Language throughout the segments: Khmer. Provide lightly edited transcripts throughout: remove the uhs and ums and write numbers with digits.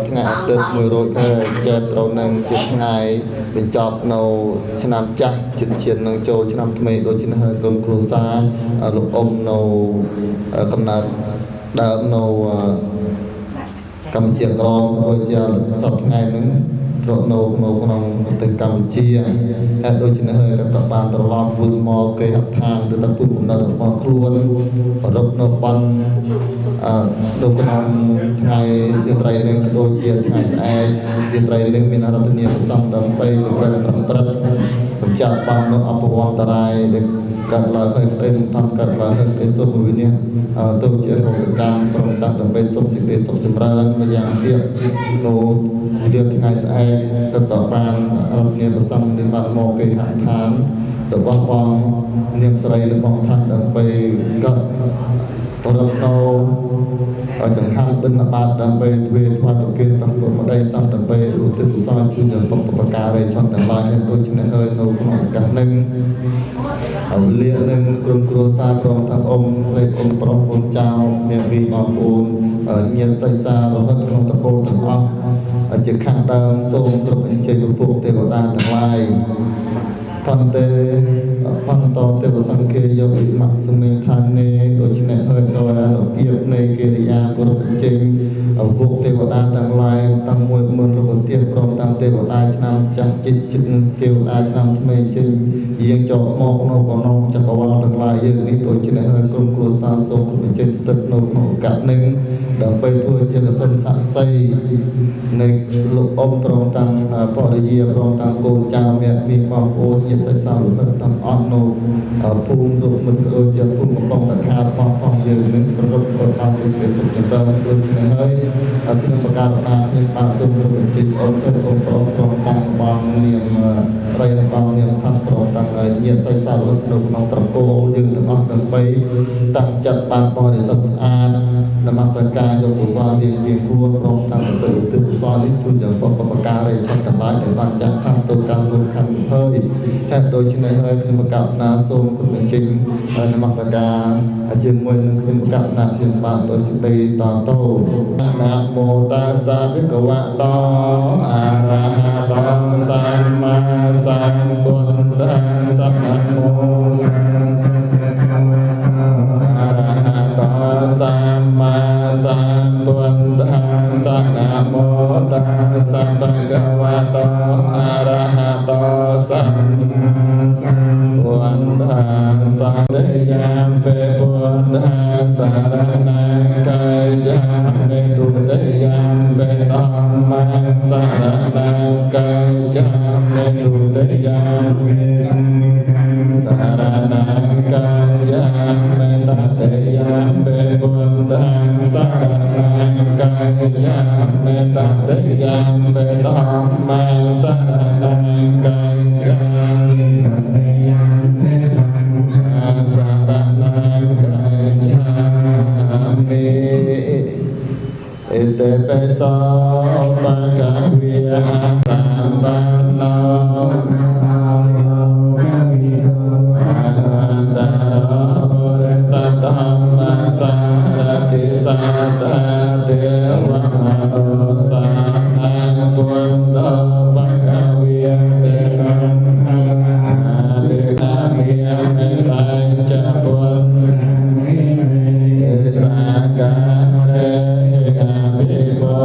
ថ្ងៃអាទិត្យមួយរោចចេតត្រូវនឹងជាថ្ងៃបញ្ចប់នៅឆ្នាំចាស់ជិតឈាននឹងចូលឆ្នាំថ្មីដូចជាហើយកូនគ្រួសារលោកអ៊ំនៅកំណើតដើមនៅកម្ពុជាក្រមដូចជាសប្តាហ៍ថ្ងៃហ្នឹងរកនៅក្នុងប្រទេសកម្ពុជាហើយដូចជាហើយក៏បានត្រឡប់វិញមកគេហដ្ឋានទៅដល់ពុទ្ធកំណើតរបស់ខ្លួនរកនៅបាននៅក្នុងថ្ងៃរាត្រីនេះក៏ដូចជាថ្ងៃស្អែករាត្រីនេះមានអរតនីប្រសងដើម្បីប្រព្រឹត្តបញ្ចាត់បាននៅអបវន្តរាយដែលកាត់ឡើងហើយស្អីនឹងតាមកាត់ឡើងហើយគេសុំវិញ្ញាទៅជារកសកម្មប្រំតាំងដើម្បីសុំសេចក្តីសុខចម្រើនម្យ៉ាងទៀតនៅរាត្រីថ្ងៃស្អែកទៅតបានអរតនីប្រសងនិបាតមកគេហដ្ឋានរបស់បងនាងស្រីរបស់ឋានដើម្បីកាត់ប្ររពនៅចង្ហាន់បិណ្ឌបាតដើម្បីទ្វេថ្វាយប្រគេនព្រះពុទ្ធម្ដីសំដើម្បីឧទ្ទិសកុសលជូនដល់បុព្វការីជនទាំងឡាយដូចជាហើយនៅក្នុងឱកាសនេះអវលានឹងក្រុមគ្រួសារព្រមទាំងអ៊ំស្រីអ៊ំប្រុសអូនចៅអ្នកវិបងប្អូនញាតិសិក្សារហូតក្នុងតកូលទាំងអស់ជាខាងដើមសូមគ្រប់អញ្ជើញពពួកទេវតាទាំងឡាយបន្តទេវសង្ឃាយកវិមក្សមេឋាននេដូច្នេះហើយដោយអនុភាពនៃកិរិយាគ្រប់អញ្ជើញពួកទេវតាទាំងឡាយទាំងមួយមុនលោកទៀតព្រមទាំងទេវតាឆ្នាំចាស់ជិតទេវតាឆ្នាំថ្មីជិតយាងចូលមកនៅក្នុងចក្រវាលទាំងឡាយយើងនេះដូច្នេះហើយក្រុមគ្រួសារសូមគ្រប់អញ្ជើញស្ថិតនៅក្នុងឱកាសនេះដើម្បីធ្វើជាកសិនស័ក្តិសិទ្ធិនៃលោកអ៊ំព្រមទាំងបរិយាព្រមទាំងកូនចៅអ្នកមានបងប្អូនញាតិសិក្សាលោកទាំងអស់នៅភូមិលោកមិត្តដូចជាភូមិកំពង់តាខារបស់ផងយើងនឹងប្រកបបានសេចក្តីសុខចម្រើនដូចនេះហើយខ្ញុំប្រកាសថាខ្ញុំបានសូមគ្រប់អញ្ជើញអ៊ំសិទ្ធិអ៊ំប្រុសព្រមទាំងបងនាងស្រីបងនាងថាព្រមទាំងញាតិសិក្សាលោកនៅក្នុងត្រកូលយើងទាំងអស់ដើម្បីតាំងចិត្តបានបរិសុទ្ធស្អាតនមស្ការយកកុសលរៀងខ្លួនព្រមទាំងទៅឧទ្ទិសកុសលនេះជូនដល់បុព្វការីជនទាំងឡាយដែលបានចាក់ខាងទៅកម្មមុនខាងហើយតែដូច្នេះហើយខ្ញុំប្រកាសណាសូមគ្រប់អញ្ជើញនមស្ការជាមួយនឹងខ្ញុំប្រកាសណាខ្ញុំបានដោយសេចក្តីតទៅណាមោតាសាភិក្ខវតោអរហតោសម្មាសម្ពុទ្ធស្សៈណាមោសម្មាសម្ពុទ្ធស្សៈណាមោតាសៈភៈคะវៈតោអរហតោសម្មាសម្ពុទ្ធស្សៈទេយាមពេពុទ្ធសារណង្កាយាមេទុតិយាមពេធម្មសារណង្កាយាមេទុតិយាមេសារណង្កាយាមេតតិយាមពេពុទ្ធសារណង្កាយាមេតតិយាមពេធម្មសារណង្កាយាមេតតិយាមពេសង្ឃសារណង្កាយាមេអេតេបេសោបកវិហាសម្បណ្ណោកវិហោអនន្តរបុរិសធម្មសារតិសតទេវមនោសាពុទ្ធបកវិទេនហទេនាមិមេតញ្ចពុទ្ធសាការេអភិបោ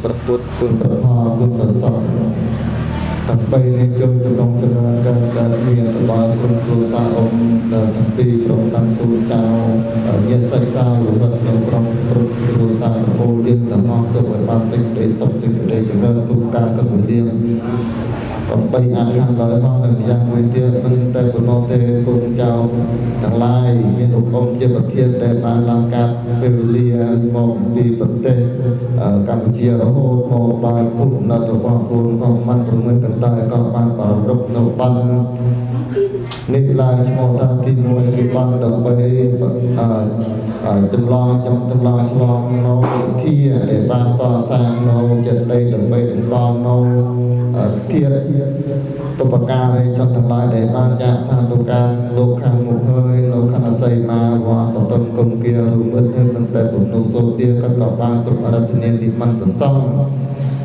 ប្រពុតគុណប្រធមគុណប្រសពទាំងបីនេះចូលចំណងចំណងកើតមានរបស់គុណគ្រូសាអង្គទាំងពីរព្រមទាំងទូចៅញាតិសិក្សា លោកក្នុងក្រុមគ្រប់គ្រួសារពលយើងទាំងអស់សូមឲ្យបានសេចក្តីសុខសេចក្តីចម្រើនទុកការកណ្ដាលកំបីអាខាងឡើយមកហើយយ៉ាងមួយទៀតមិនតែប៉ុណ្ណោះទេគុណចៅទាំងឡាយមានឧបមជាប្រធានដែលបានឡើងកាត់ពេលវេលាមកពីប្រទេសកម្ពុជារហូតមកបានពុទ្ធណិតរបស់ខ្លួនក៏មិនប្រមឹងកន្តើក៏បានប្រារព្ធនៅបាននេះឡើងឈ្មោះថាទី1គេបានដើម្បីចម្លងឆ្លងនៅសទ្ធាដែលបានកសាងនៅចិត្តដីដើម្បីបន្តនៅធាតុទុបការនៃចន្ទទាំងឡាយដែលបានចាក់ថាទុការលោកខាងមុខហើយនៅខណ្ឌសីមាវត្តបតុនគុំគារួមមិត្តហើយមិនតែពុទ្ធសូទាក៏បានគ្រប់អរិទ្ធនាទីមិនប្រសំ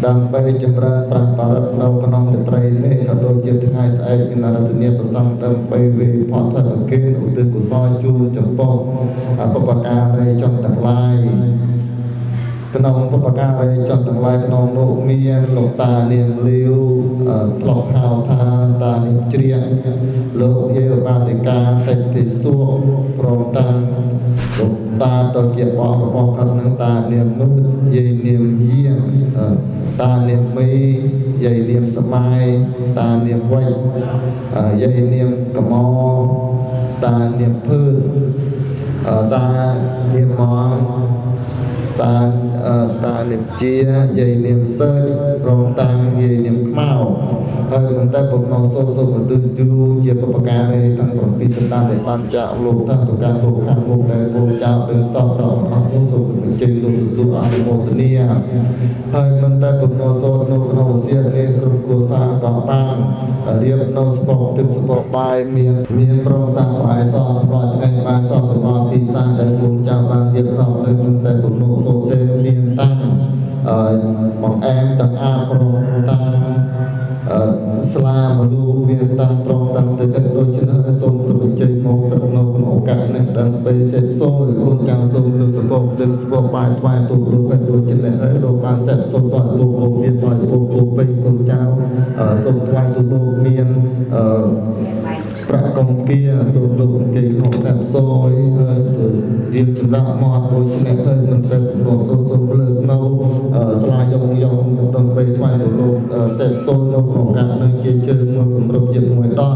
ដើម្បីចម្រើនប្រាំបរិទ្ធនៅក្នុងតត្រីនេះក៏ដូចជាថ្ងៃស្អែកមានអរិទ្ធនាប្រសំដើម្បីវិផតថតគេឧទ្ទិសកុសលជូនចំពោះបុព្វការីជនទាំងឡាយក្នុងបុព្វការីជនទាំងឡាយក្នុងនោះមានលោកតានាងលាវធ្លាប់ហៅថាតានាងជ្រៀងលោកយាយឧបាសិកាតិទិសួកព្រមទាំងលោកតាដ៏ជាបងរបស់គាត់នឹងតានាងមើលយាយនាងយាងតានាងមីយាយនាងសមាយតានាងវៃយាយនាងកមតានាងភឿនតានាងម៉ងតានាងជាយាយនាងសើចព្រមទាំងយាយនាងខ្មៅហើយមិនតែបំណងសូមឧទ្ទិសជូនជាបុព្វការីទាំង7សន្តានដែលបានចាក់លោកថាទៅការលោកខាងមុខដែលគោលចៅនឹងសពដល់អស់នោះសូមបញ្ចេញលោកទទួលអនុមោទនាហើយមិនតែបំណងសូមនៅក្នុងវិស័យនេះក្រុមគ្រួសារក៏បានរៀបនៅស្ពកទឹកស្ពកបាយមានព្រមទាំងបាយសសម្រាប់ឆ្ងាញ់បាយសសម្រាប់ពីសាដែលគោលចៅបានរៀបរាប់ដោយមិនតែបំណងសូមទេមានតាំងបង្អែមទាំងអាព្រមទាំងស្លាមលូមានតាំងព្រមទាំងទៅគិតដូចជាសូមប្រពន្ធជ័យមកទឹកនៅក្នុងឱកាសនេះដើម្បីសេពសូរគុណចៅសូមលើកសពទឹកស្ពកបាយថ្វាយទូលលោកឲ្យដូចជាហើយលោកបានសេពសូមដល់លោកមកមានបាយពោពេញគុណចៅសូមថ្វាយទូលលោកមានប្រាក់កងគាសូមលោកអង្គជមកសេពសូរហើយទៅរៀបចម្រាប់មកដូចជាហើយមិនទៅមកសូមលើកនៅស្លាយងដើម្បីថ្វាយទូលលោកសេពសូរនៅក្នុងការនឹងជាជើងមួយគម្រប់ជាមួយដង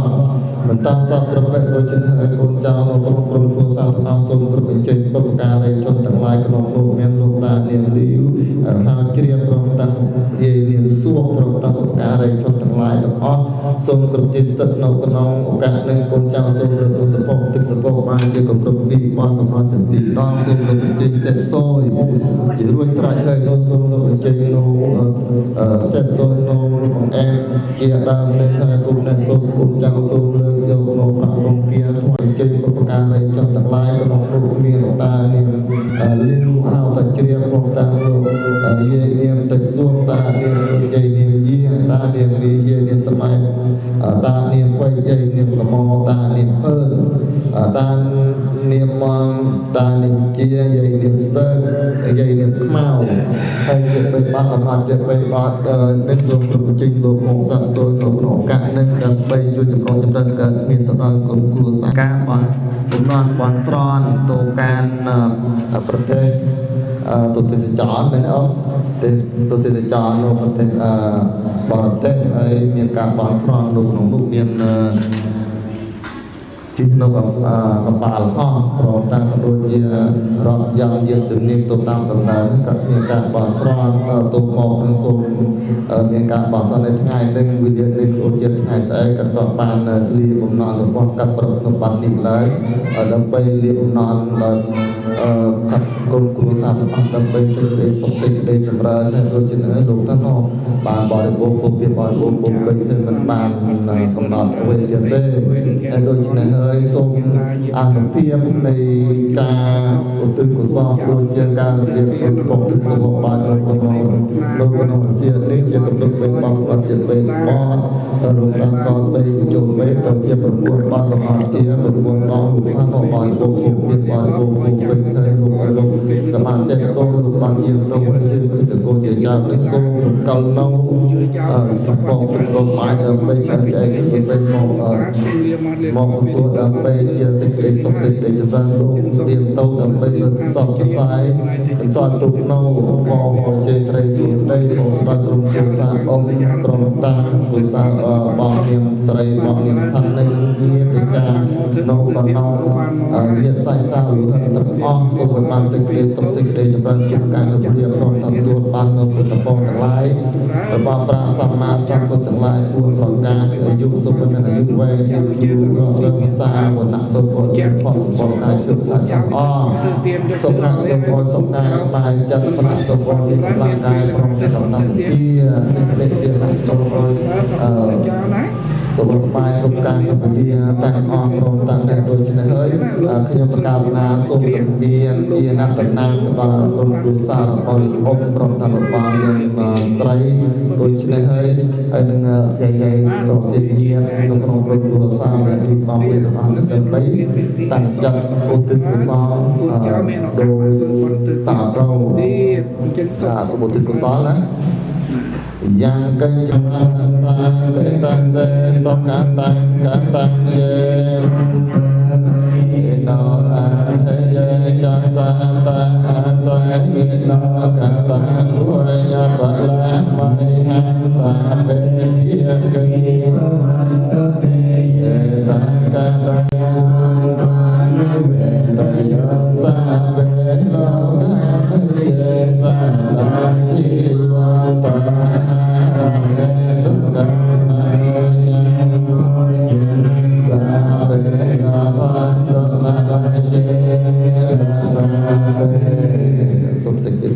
មិនតាំងសពត្រឹមតែដូចជាហើយកូនចៅនៅក្នុងក្រុមគ្រួសារទាំងអស់សូមគ្រប់បញ្ចេញបុព្វការីជនទាំងឡាយក្នុងនោះមានលោកតានាងលីវរហៅជ្រាបព្រមទាំងយាយនាងសួរព្រមទាំងបុព្វការីជនទាំងឡាយទាំងអស់សូមគ្រប់ជាស្ថិតនៅក្នុងឱកាសនេះកូនចៅសូមលើកសពទឹកសពបានជាគម្រប់ពីបងកំណត់ទាំងពីរដងសូមលើកបញ្ចេញសេពសូរជារួចស្រេចហើយនោះសូមលើកបញ្ចេញនៅសេពសូរនៅបង្អែមជាដើមនេះហើយគុំអ្នកសូមគុំចៅសូមលើកយកមកប្រាក់កងគាថ្វាយចេញបុព្វការីជនទាំងឡាយក្នុងនោះមានលោកតានាងលីវហៅតាជ្រាបផងតាលោកយាយនាងទឹកសួរតានាងយាយនាងយាតានាងមីយាយនាងសម័យតានាងវៃយាយនាងកមតានាងភើតានាងម៉ងតានាងជាយាយនាងសើយាយនាងខ្មៅហើយជាបីបាត់កំណត់ជាបីបាត់នេះសូមប្រជិញលោកមកសាកសួរនៅក្នុងឱកាសនេះដើម្បីជួយចំណងចម្រើនកើតមានទៅដល់ក្រុមគ្រួសារការបានបំណងបានស្រន់ទៅការប្រទេសទៅទេសចរមែនអត់ទៅទេសចរនៅប្រទេសបរទេសហើយមានការបានស្រន់នៅក្នុងនោះមានជីនៅកប៉ាល់ហោះព្រមទាំងក៏ដូចជារាប់យ៉ាងយើងជំនាញទៅតាមដំណើរក៏មានការបានស្រន់ទៅមកនឹងសូមមានការបានស្រន់នៅថ្ងៃនេះវិញ្ញាណនេះដូចជាថ្ងៃស្អែកក៏បានលាបំណងរបស់កាត់ប្រពន្ធបាននេះឡើងដើម្បីលាបំណងដល់កាត់គុណគ្រួសារទាំងអស់ដើម្បីសេចក្តីសុខសេចក្តីចម្រើនហើយដូចជាលោកថានោះបានបរិបូរណ៍ពុទ្ធពីបរិបូរណ៍ពុទ្ធពេញគឺមិនបានកំណត់អ្វីទៀតទេហើយដូចនេះហើយ ហើយសូមអនុភាពនៃការឧទ្ទិសកុសលដូចជាការរៀបបុស្បុកទិសវបានក្នុងអាស៊ាននេះជាកម្រិត3បទផ្នត់ជា3បទរួមតាមកត3ចូល3ទៅជា9បទទាំងអស់ជា9ដងរូបថាមកបានគោគៀបបានគោគៀបពេញហើយលោកឲ្យលោកកបាសេកសូមលោកបានជាទៅឲ្យយើងគឺតកូនជាចាស់នេះសូមកលនៅសពងទិសវបានដើម្បីចាត់ចែងគឺទៅមកទទួលដើម្បីជាសេចក្តីសុខសេចក្តីចម្រើនលោករៀបទៅដើម្បីសពផ្សាយបញ្ចុះទុកនៅបងជ័យស្រីសុស្ដីមកដល់ក្រុមគ្រួសារអ៊ំក្រុមតាគ្រួសារបងនាងស្រីបងនាងថាន់នេះមានទីការនៅកណ្ដោរៀបសាយសាវទាំងអស់សូមបានសេចក្តីសុខសេចក្តីចម្រើនជាការរៀបព្រមទទួលបាននៅពុទ្ធពរទាំងឡាយរបស់ព្រះសម្មាសម្ពុទ្ធទាំងឡាយពួនប្រការគឺអាយុសុខមានអាយុវែងយូររករឿងសាវណៈសុខជាផុសផលកាយជឹកឆាសអសុខៈសុខសុខកាយស្បាយចិត្តប្រាក់សុខមានកម្លាំងកាយព្រមទាំងដំណើរសទ្ធានេះជាសុខសុខសប្បាយគ្រប់ការគ្រប់វិធាតែអស់ព្រមទាំងតែដូចនេះហើយខ្ញុំប្រកាសណាសូមជំរាបជាអ្នកតំណាងដល់ក្រុមគ្រួសាររបស់អ៊ំព្រមទាំងរបស់យើងស្រីដូចនេះហើយនឹងយាយប្រតិញ្ញានៅក្នុងក្រុមគ្រួសារដែលមានបងប្អូនរបស់នឹងដើម្បីតាំងចិត្តឧទ្ទិសកុសលដោយតាទៅសូមឧទ្ទិសកុសលណាយ៉ាងកិញ្ចនាសាកិតសេសុខតាំងកតាំងយេណោអហេយេចាសាតាអាសេណោកតាំងវញ្ញបលាមហាសាបេយគិយេតាំងកតាំងវេតយោសាបេឡោយេសាតាជីវតា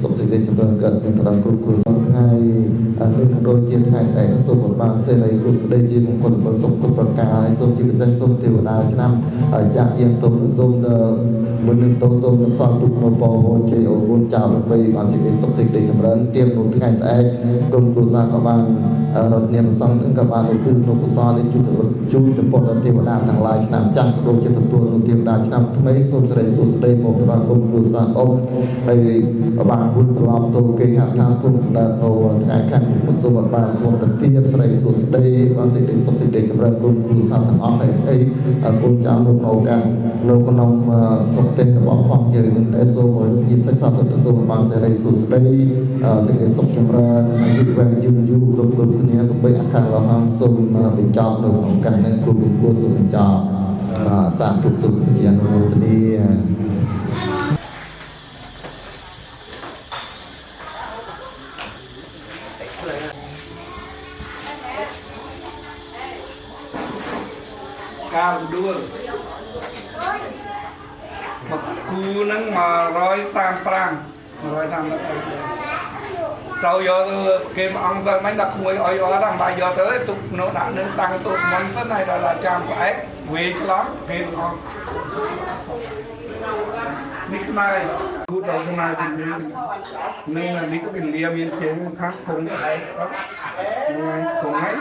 សុខសេចក្តីចម្រើនកើតមានត្រង់គ្រប់គ្រួសារថ្ងៃនេះដូចជាថ្ងៃស្អែកសូមបានសេរីសុខស្ដីជាមង្គលប្រសុខគ្រប់ប្រការហើយសូមជាពិសេសសូមទេវតាឆ្នាំចាក់យាងទុំសូមដល់មុននឹងតសូមសន្ទុកនៅពរជ័យអូនគុណចៅដើម្បីបានសេចក្តីសុខសេចក្តីចម្រើនទៀមនៅថ្ងៃស្អែកក្រុមគ្រួសារក៏បានរដ្ឋនាមប្រសង់នឹងក៏បានឧទ្ទិសនៅកុសលនេះជូនចំពោះដល់ទេវតាទាំងឡាយឆ្នាំចាំដូចជាទទួលនៅទេវតាឆ្នាំថ្មីសូមសេរីសុខស្ដីមកដល់ក្រុមគ្រួសារអ៊ំហើយបានពុទ្ធត្រឡប់ទៅគេហដ្ឋានគុំដើរនៅថ្ងៃខាងមុខសូមបានសូមទៅពីស្រីសុខស្ដីបានសេចក្តីសុខសេចក្តីចម្រើនគុំគ្រួសារទាំងអស់ហើយគុំចាំនៅក្នុងឱកាសនៅក្នុងសុខទេសរបស់ផងយើងនឹងតែសូមឲ្យស្គីបសិក្សាទៅសូមបានសេរីសុខស្ដីសេចក្តីសុខចម្រើនអាយុវែងយូរគ្រប់គ្នាក៏បីអខាងរហ័ងសូមបញ្ចប់នៅក្នុងឱកាសនេះគ្រប់គួរសូមបញ្ចប់សាធុសុខជាអនុមោទនាការដួលមកគូនឹង135ត្រូវយកទៅគេមកអង្គទៅមិនដាក់ក្មួយអយអត់តាមបាយយកទៅទុកនៅដាក់នឹងតាំងទូកមិនទៅហើយដល់ចាំស្អែកវេខ្លងគេមកអង្គនេះខ្មែរគូដល់ខ្មែរពីនេះនេះក៏เป็นเรียមានជាងខាងធំឯងធំហើយ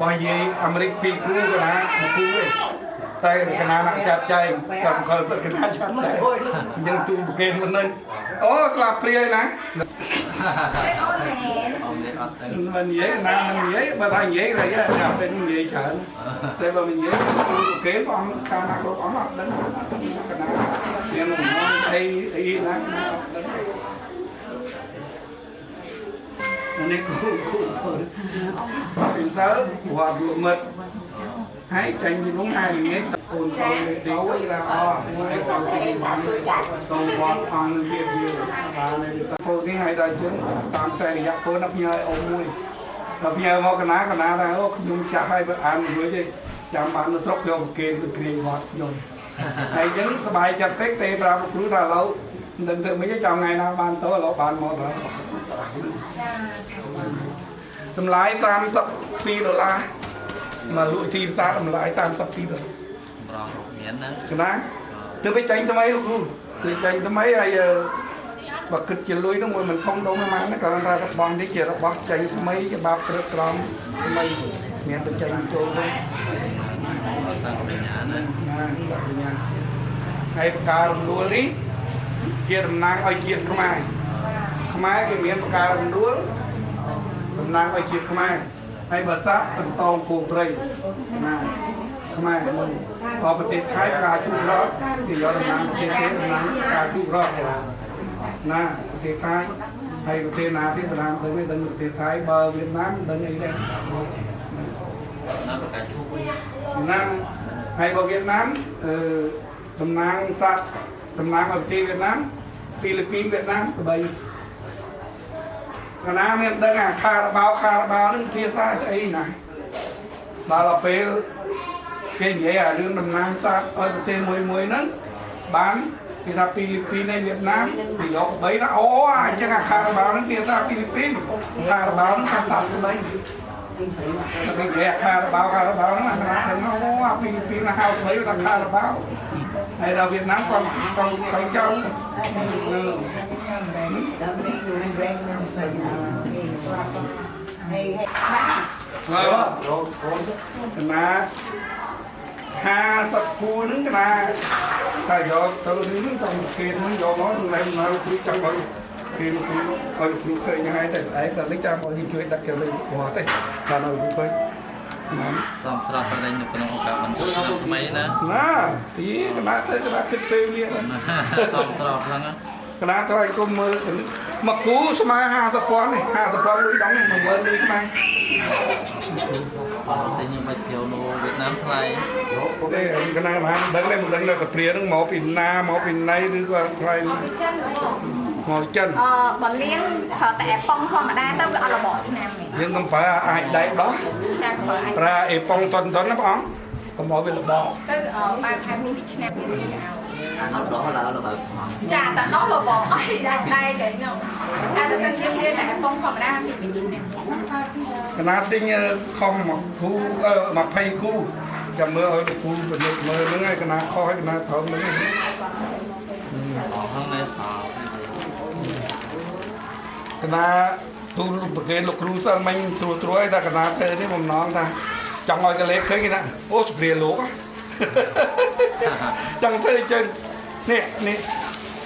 បើនិយាយអាមេរិកពីគ្រូក៏ណាមកគូទេតែកណាnakចាត់ចែងសំខលទៅកណាចាត់ចែងយើងទូគេមិននឹងអូស្លាប់ព្រាយណាmình dễ nam mình dễ bà thay dễ rồi á làm bên mình dễ chợ đây mà mình dễ kế con ca nào có con mặt đến cái nào nên mình thấy y lắm nên cô mình sớ hòa vừa mệt hãy tranh như đúng ai mình nghe ôn câu đi ra hãy câu thì bạn câu bọt on việc nhiều và này cô cái hai đại chúng tam xe thì cô nắp nhơi ôm mui nắp nhơi mau cái ná ta ô nhung chả hai bữa ăn với gì chạm bạn nó sốc vô một kia từ kia bọt rồi hay chính bài chặt tết tê ra một thứ thà lâu đừng tự mấy cái chồng ngày nào ban tối là ban một rồi tầm lái $30 mà lụi thì ta tầm lái $30 รองเมียนนะ cái đó từ bây tranh cho mấy luôn từ tranh cho mấy ai và cực chỉ lưới nó mình không đâu mà nó còn ra các bong đi kia các bong tranh cho mấy cái bao cái con mấy miền từ tranh cho luôn សាំងបញ្ញាណា hay cả đua lý kia đầm nang oi kia không ai cái miền cả đua đầm nang oi kia không ai hay bờ sát tầm sông cuồng tây không ai cóประเทศไทยการชุบรอดที่ยอดนางประเทศไทยนางการชุบรอดนะประเทศไทยให้ประเทศนาที่ประธานเคยไม่ดังประเทศไทยเบอร์เวียดนามดังไอ้เนี่ย น้ำประกาศชุบ นั่งให้เบอร์เวียดนามตำนางสัตว์ตำนางประเทศเวียดนามฟิลิปปินส์เวียดนามกระบี่คณะเนี่ยดังคาราบาวนั่นเทียซ่าจะไอ้ไหนบาลาเปลcái vậy à đương Nam Nam sao ở trên mười nấng bán thì ta Philippines hay Việt Nam thì đó bấy đã ó chứ là Carabao nó kia ra Philippines Carabao nó sang sẵn đây cái ghẹ Carabao nó là nó Philippines là hao mấy là Carabao hay là Việt Nam còn trong mà hà sập cua nướng cái na ta giờ từ nướng trong kia nướng vô nó lên nó cứ trong rồi khi nó coi nó khơi như hai đấy là lấy cha mọi gì chơi đặt kiểu này bỏ tay là nó cũng khơi សំស្រាប់ប្រដេញនៅក្នុងឱកាសបន្ទុកឆ្នាំថ្មីណា ណាទីកណាទៅកណាគិតពេលវា សំស្រាប់ហ្នឹង កណាទៅឲ្យគុំមើលមកគូស្មើ50ពាន់នេះ50ពាន់លុយដង10000លុយខ្មែរ តែខ្ញុំមកចូលនៅវៀតណាមថ្លៃ ទេកណាបានដឹងទេមិនដឹងនៅកាព្រានឹងមកពីណាមកពីណៃឬក៏ថ្លៃមកចិន បលៀងតែអេប៉ុងធម្មតាទៅវាអត់របបឆ្នាំនេះ យើងកុំប្រើអាចដែកដោះ ចាក៏អាច ប្រើអេប៉ុងតន់ណាបងកុំឲ្យវារបប ទៅបើខែនេះវាឆ្នាំនេះ អត់ដល់ឡើយបើ ចាតែនោះរបបអីដែរតែនោះតែបើសិនជាតែអេប៉ុងធម្មតាវាឆ្នាំ កណាទិញខំមកគូ20គូចាំមើលឲ្យគូពិនិត្យមើលហ្នឹងហើយកណាខុសឲ្យកណាត្រូវហ្នឹង អស់ហ្នឹង កណាទូលប្រកេនលោកគ្រូសើមិញត្រួយតែកណាទៅនេះបំណងថាចង់ឲ្យកលេសឃើញគេណាអូសុព្រាលោកចង់ទៅជើងនេះ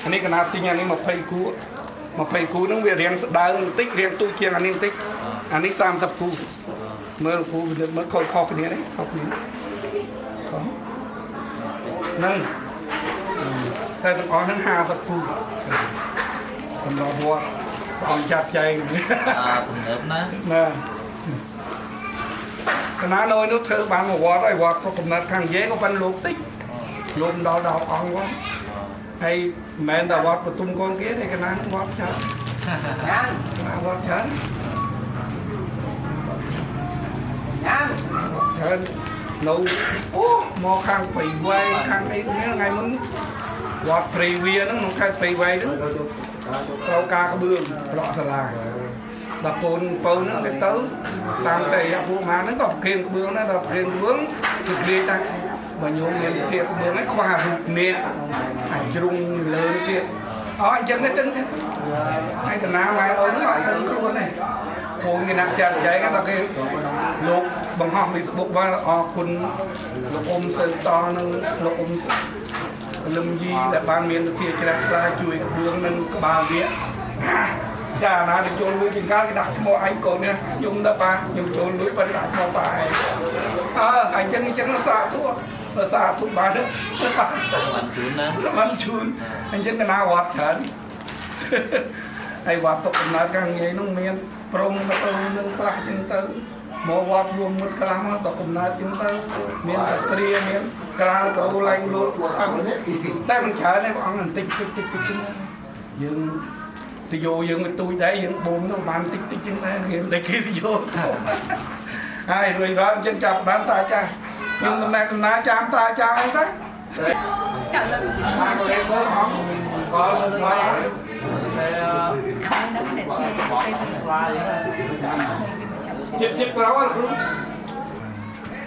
អានេះកណាទិញអានេះ20គូ20គូហ្នឹងវារៀងស្ដើងបន្តិចរៀងទូជាងអានេះបន្តិចអានេះ30គូមើលគូមើលខុសគ្នានេះខុសគ្នាហ្នឹងតែទាំងអស់ហ្នឹង50គូសម្រាប់វត្តអង្គចាត់ចែង ទំនើបណា ណាកណានយនោះធ្វើបានមួយវត្តហើយវត្តក៏កំណត់ខាងនិយាយក៏បានលោកតិចលោកដល់10អង្គហ្នឹងហើយមិនមែនតែវត្តបទុមកូនគេទេកណាវត្តច្រើនកណាវត្តច្រើនច្រើននៅអូមកខាងបៃវែងខាងអីគ្នាថ្ងៃមុនវត្តព្រៃវាហ្នឹងក្នុងខេត្តបៃវែងហ្នឹងត្រូវការក្បឿងប្រក់សាលាដល់កូនពៅហ្នឹងទៅតាមតែអាពួកម៉ាហ្នឹងក៏ប្រគេនក្បឿងដែរដល់ប្រគេនក្បឿងគឺគ្រាតែបើញោមមានធៀបក្បឿងហ្នឹងខ្វះរូបនេះអាចជ្រុងលើទៀតអអញ្ចឹងទេចឹងទេហើយកណាម៉ែអូនហ្នឹងអត់ដឹងខ្លួនទេគូនគេណាក់ចាត់ចែងដល់គេលោកបង្ហោះ Facebook មកអរគុណលោកអ៊ំសើតនឹងលោកអ៊ំលឹមយីដែលបានមានវិធីជ្រះថ្លាជួយក្បឿងនឹងក្បាលវាចាណាទៅចូលលុយជាងកាលគេដាក់ឈ្មោះអញកូននេះខ្ញុំដល់ប៉ាខ្ញុំចូលលុយបើដាក់ឈ្មោះប៉ាឯងអញ្ចឹងសាធុបានទេ បានជូនណា បានជូនអញ្ចឹងកណាវត្តច្រើនហើយវត្តទុកកំណើតខាងងាយនោះមានព្រមទៅនឹងខ្លះចឹងទៅមកវត្តរួមមុតខ្លះមកទុកកំណើតចឹងទៅមានតែព្រាមានក្រាលក្រូឡៃលូតអង្គតែមិនច្រើនទេព្រះអង្គបន្តិចយើងទៅយោយើងទៅទូចដែរយើងបូមនោះបានតិចចឹងដែរមានតែគេទៅយោហើយរួចរាល់ចឹងចាប់បានតាចាខ្ញុំដំណើរកំណើតចាំតាចាអីទៅ Cậu lên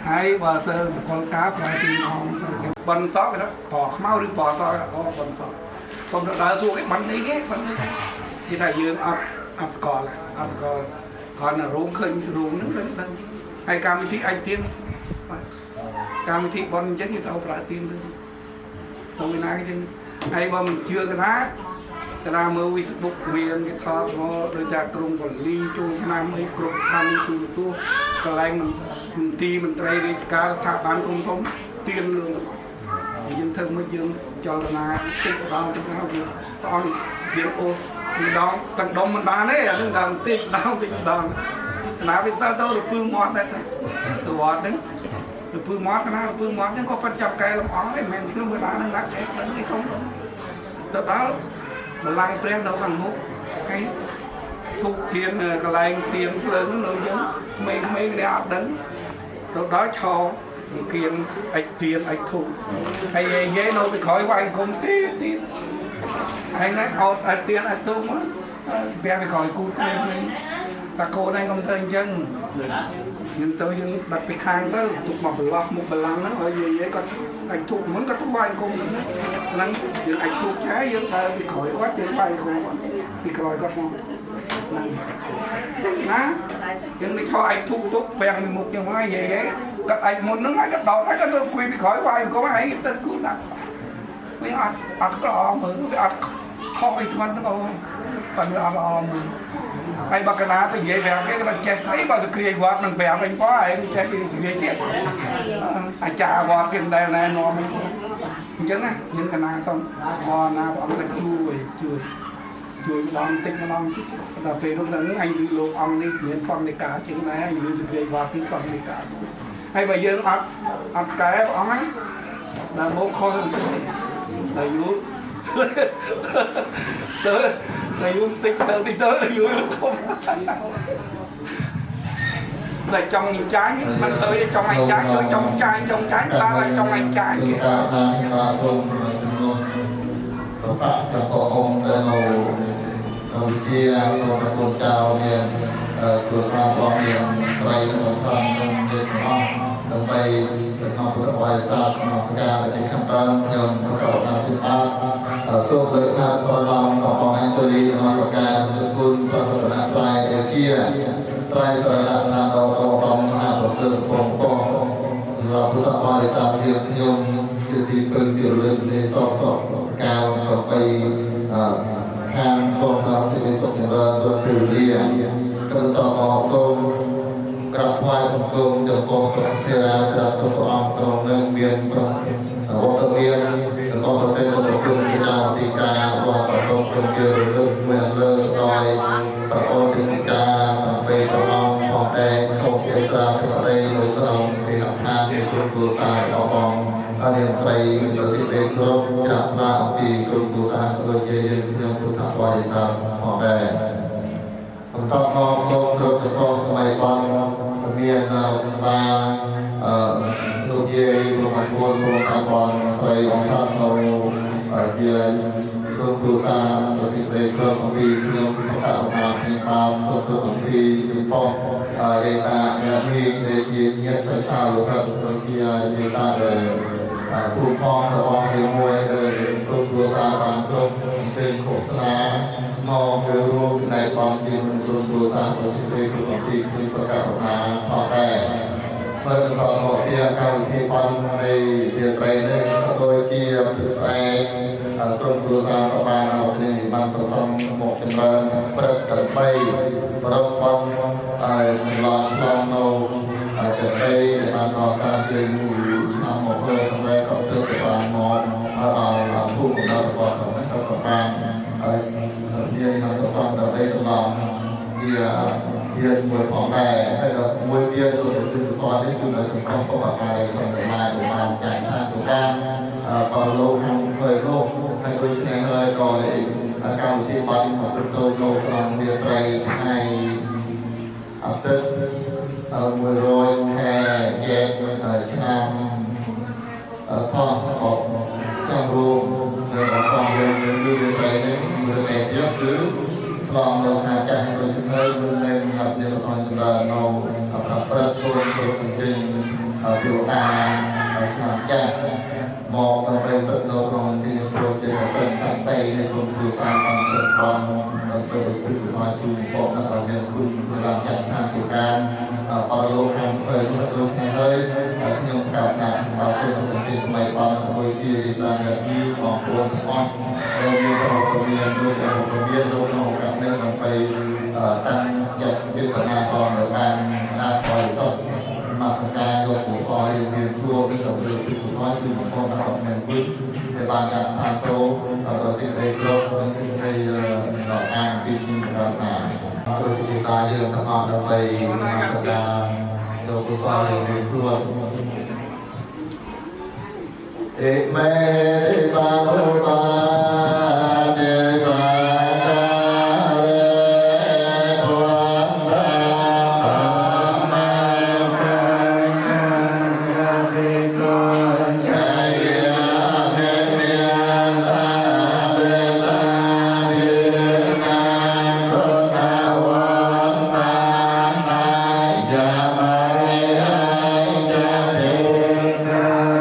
Hãy subscribe cho kênh Ghiền Mì Gõ để không bỏ lỡ những video hấp dẫn. បនសក់ហ្នឹងបខ្មៅឬបសក់អូបនសក់ខ្ញុំទៅដើរសួរគេបននេះគេបននេះគេថាយើងអត់ស្គាល់គាត់នៅរោងឃើញរោងហ្នឹងដឹងហើយកម្មវិធីអាចទៀនកម្មវិធីបនអញ្ចឹងគេទៅប្រើទៀនទៅពីណាគេហើយបើមិនជឿកណាមើល Facebook មានគេថតមកដោយតែក្រុមពលីចូលឆ្នាំអីគ្រប់ឋានទូកន្លែងមន្ទីរមន្ត្រីរាជការស្ថាប័នធំទៀនលឿងយើងធ្វើមកយើងចលនាតិចម្ដងព្រះអង្គយើងអូម្ដងទាំងដុំមិនបានទេអានឹងតែតិចម្ដងណាវាទៅរពើមាត់ដែរទៅវត្តហ្នឹងរពើមាត់ហ្នឹងក៏ប៉ិតចាប់កែលំអងដែរមិនមែនខ្ញុំមិនបាននឹងណាក់កែដឹងអីធំទៅដល់បលាំងព្រះនៅខាងមុខហើយធូបទៀនកន្លែងទៀនស្លើងនោះយើងក្មេងៗនេះអត់ដឹងទៅដល់ឆោគៀនអិចទៀនអិចធូបហើយយាយនៅពីក្រោយវាយគុំទីហើយណែអត់អិចទៀនអិចធូបមកបែរពីក្រោយគូក្មេងតាកូនឯងកុំធ្វើអញ្ចឹងយើងទៅយើងđặtពីខាងទៅទុកមកប្រឡោះមុខបលាំងហ្នឹងហើយយាយគាត់អិចធូបមិនគាត់ទៅវាយគុំហ្នឹងយើងអិចធូបឆាយយើងដើរពីក្រោយគាត់យើងវាយគុំពីក្រោយគាត់មកហ្នឹងណាយើងនេះថតអិចធូបទុកប្រាំងពីមុខយើងមកយាយគាត់អិចមុនហ្នឹងហើយគាត់ដោតហើយគាត់ទៅគួយពីក្រោយវាយគុំហើយទៅគូដាក់វាអត់ល្អមើលវាអត់ខកអីធ្ងន់ហ្នឹងអូនបើវាអត់ល្អមើលហើយបើកណាទៅនិយាយប្រាប់គេគាត់ចេះស្អីបើទៅគ្រាយវត្តនឹងប្រាប់វិញផងហើយចេះគេគ្រាយទៀតអាចារ្យវត្តគេមិនដែលណែនាំអញ្ចឹងណាយើងកណាសុំណាព្រះអង្គទៅជួយម្ដងតិចម្ដងដល់ពេលនោះហ្នឹងអញឮលោកអង្គនេះមានសង្ឃនិកាជាងណាអញឮទៅគ្រាយវត្តពីសង្ឃនិកាហើយបើយើងអត់កែព្រះអង្គហ្នឹងដល់មកខុសដល់យូរទៅយូរតិចទៅយូរធំតែចង់ញចាញ់មិនទៅចង់ឲ្យចាញ់ទៅចង់ចាញ់បានឲ្យចង់ឲ្យចាញ់គេបាទសូមប្រកាសទៅអង្គទៅនៅជាក្នុងកូនចៅមានគ្រួសារផងមានស្រីរបស់ខាងមានអង្គដើម្បីក្នុងពុទ្ធបរិស័ទក្នុងសកាជាខាងដើមខ្ញុំក៏បានពិបាកសូមលើកថាប្រឡងរបស់អង្គទៅក្នុងសកាគុណព្រះរតនត្រ័យជាត្រៃសរណៈណាដល់របស់មហាប្រសិទ្ធពងពងសម្រាប់ពុទ្ធបរិស័ទជាខ្ញុំជាទីពឹងជាលើកនៃសពកាលក៏បីខាងក្នុងសេចក្តីសុខចម្រើនរស់ពលីបន្តមកសូមក្រាបថ្វាយបង្គំចំពោះព្រះធេរាចាស់គ្រប់ព្រះអង្គក្នុងនឹងមានព្រះវត្តមានរបស់ប្រទេសរបស់គុណចាស់ទីការរបស់ប្រទងក្រុមជើងលើកមានលើដោយព្រះអង្គទីការពេលព្រះអង្គផងដែរខុសជាស្រាធិបតីនៅក្នុងគេហដ្ឋាននៃក្រុមគ្រួសាររបស់អង្គអរិយស្រីប្រសិទ្ធិគ្រប់ចាត់ណាអំពីក្រុមគ្រួសារដូចជាយើងខ្ញុំពុទ្ធបរិស័ទផងដែរបន្តមកសូមគ្រប់ចំពោះសម័យបានមានបានលោកយាយលោកអាគុណលោកអាបងស្រីអង្គថានៅជាក្រុមគ្រួសារប្រសិទ្ធិគ្រប់អំពីខ្ញុំប្រកាសមកពីបានសូមគ្រប់អំពីចំពោះឯតាអ្នកនេះដែលជាញាតិសាស្ត្រលោកដូចជាយាយតាពូផងរបស់ជាមួយក្រុមគ្រួសារបានគ្រប់ផ្សេងឃោសនាមករួមในបងជាក្រុមគ្រួសារប្រសិទ្ធិគ្រប់អំពីខ្ញុំប្រកាសមកផងដែរបើបន្តមកជាកម្មវិធីបាននៃរាត្រីនេះដូចជាពិសេសក្រុមគ្រួសារបានអត់នេះបានប្រសងមកចម្រើនព្រឹកដើម្បីប្រពន្ធឲ្យឡងឆ្លងនៅចន្ទ័យដែលបានកសាងជាឆ្នាំមកលើតែក៏ទើបបានមកដល់ភូមិបណ្ដារបស់ហ្នឹងក៏បានហើយនិយាយនៅក្នុងដើម្បីដល់ជាមួយផងដែរហើយក៏មួយទៀតส่วนទីសរនេះគឺនៅក្នុងកុំអាយក្នុងកន្លែងបានចែកថាទៅការក៏លោកខាងធ្វើលោកហើយដូចគ្នាហើយក៏កម្មវិធីបានប្រព្រឹត្តទៅនៅក្នុងរាត្រីថ្ងៃអាទិត្យ100ខែចែកឆ្នាំថោះចាំរួមនៅក្នុងយើងរាត្រីនេះមួយតែទៀតគឺឆ្លងនៅខាងចាស់ដូចគ្នានៅនៅមានសន្និដ្ឋាននៅប្រព្រឹត្តខ្លួនទៅជិញពីតាឆ្នាំចាស់មក ទាំងអស់ដែលមានរបស់មានដូចជារបស់មានលោកក្នុងឱកាសនេះនឹងទៅតាំងចិត្តពិចារណាផងនៅបានស្ដាប់បរិសុទ្ធមកសង្ការយកកុសលមានជួបនឹងលើពីកុសលគឺបំផុតរបស់មានវិញដែលបានការថាតោដល់សេចក្តីគ្រប់និងសេចក្តីដល់អានពីជំរាបណាដូចជាការយើងទាំងអស់ដើម្បីមកសង្ការយកកុសលមានជួបเอเมปะโอปะเตสะกะเรภวันตามาสัญญาภิโกชัยยะเมเมียนตาเวลานินาพุทธวันตานาจะไม่ให้จะเทกะ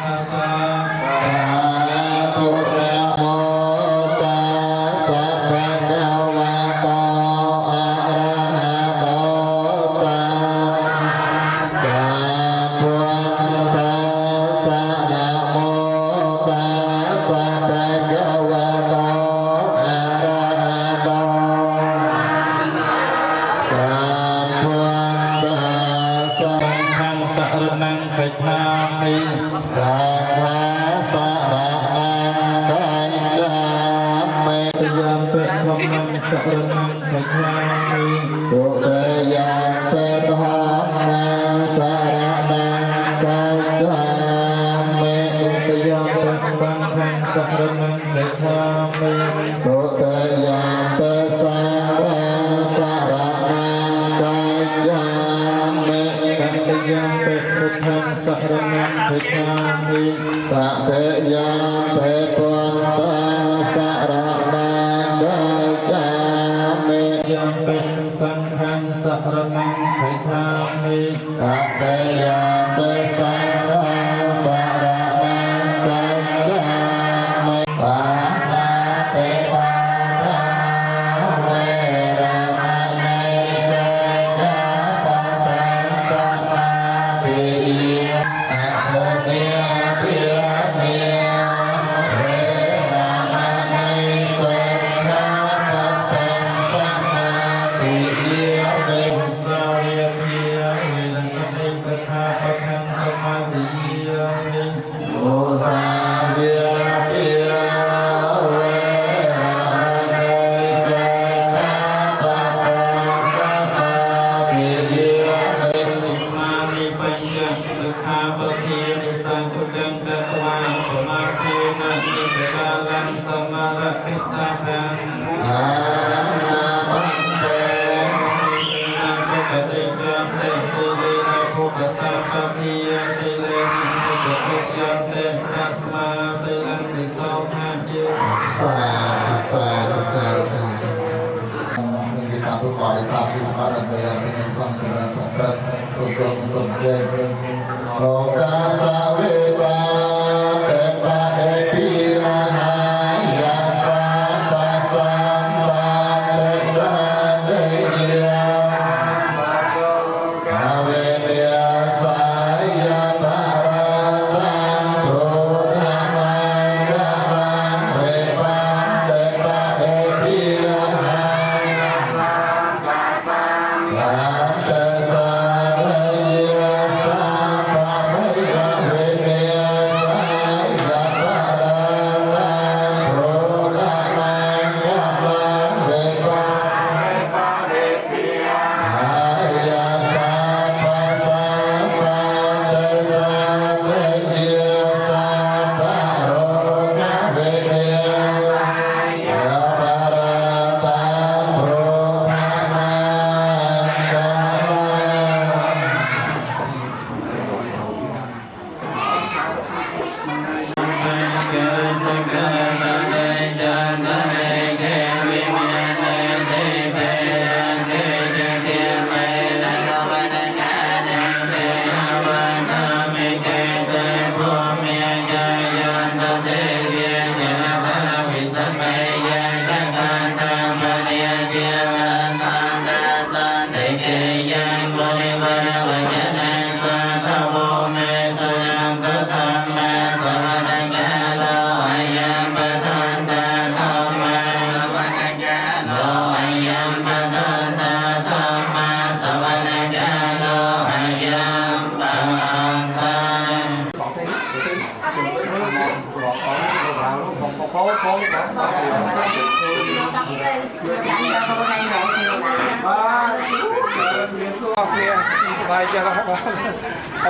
ทัสสะ สาธุนะโมตัสสะภะคะวะโตอะระหะโตสัมพุทธัสสะนะโมตัสสะภะคะวะโตอะระหะโตสัมพุทธัสสะ ทังสรณังคัจฉามิ สัทธาสารนังกัจจามิ ตยามเปะธรรมังสรณังคัจฉามิ ตุเตยังเปตหามังสารนังกัจจามิ ตยามเปะสังฆังสรณังคัจฉามิ ตุเตยังเปสังฆังสารนังกัจจามิ กัตตยามเปะพุทธังสรณังคัจฉามิ ตะเตยังเปปุตตังสารนังกัจจามิ ยามเปะสังฆังสรณังคัจฉามิ ตะเตยังเปสังฆังสารนังกัจจามิปานาติปาทาเวระมณีสิกขาปะทังสมาธิอะโคเนียเทียเนียเวระมณีสิกขาปะทังสมาธิเว สาวะเทียเวรมณีสัทธาปะทังสมาธิยามิ โอสาเวียเตียเวระมณีสิกขาปะทังสมาธิยามิ มานิปัญญสัทธาปะเทีนิสังคุกังกัตวาปมาเทนะนิเปกาลังสมาระคิตาหัง อานามันเต นาสกติยัมเตสิเลนะภุกสัพพะทิยาสิเลนะภุกติยัมเตตัสมาสิลังวิโสภะเย สาธุสาธุสาธุมีกิจกรรมผู้ก่อในศาสตร์ที่ทำอะไรไปอย่างที่สร้างขึ้นมาของพระสุกรสมเด็จโลกาสาเวปาเตปะเอปิราหายาสัมปัสสัมปัตเตสันเตเนียกาเวเนียสายาปาราตังโพธามังกาลังเวปันเตปะเอปิราหายาสัมปัสสัมปัตเตสันเตเนียสัมปะเมกะเวเนียสายาปาราตังโพธามังกาลังเวปันเตปะเอปิราหายาสัมปัสสัมปัตเตสันเตเนียสัมปะโรกะเวเนียสายาปาราตังโพธามังกาลัง เกสกะตะเนจันตะเนเกวิเมเนเตเปยังเกจะเกเมนะกวะนะกะเนเตหะวะนะเมเกเตโพเมกะยันตะเตเกยะนะตะวิสัมเมยังตะกันตะมะเนเกนะตันตะสันเตเกยังวะเนวะนะวะยะนะสัทธโวเมสุนังปะธัมมะสวะนะกะโลอะยังปะทันตะธัมมะสวะนะกะโลอะยังปะทันตะธัมมะสวะนะกะโลอะยังปะทันตะ bài cho nó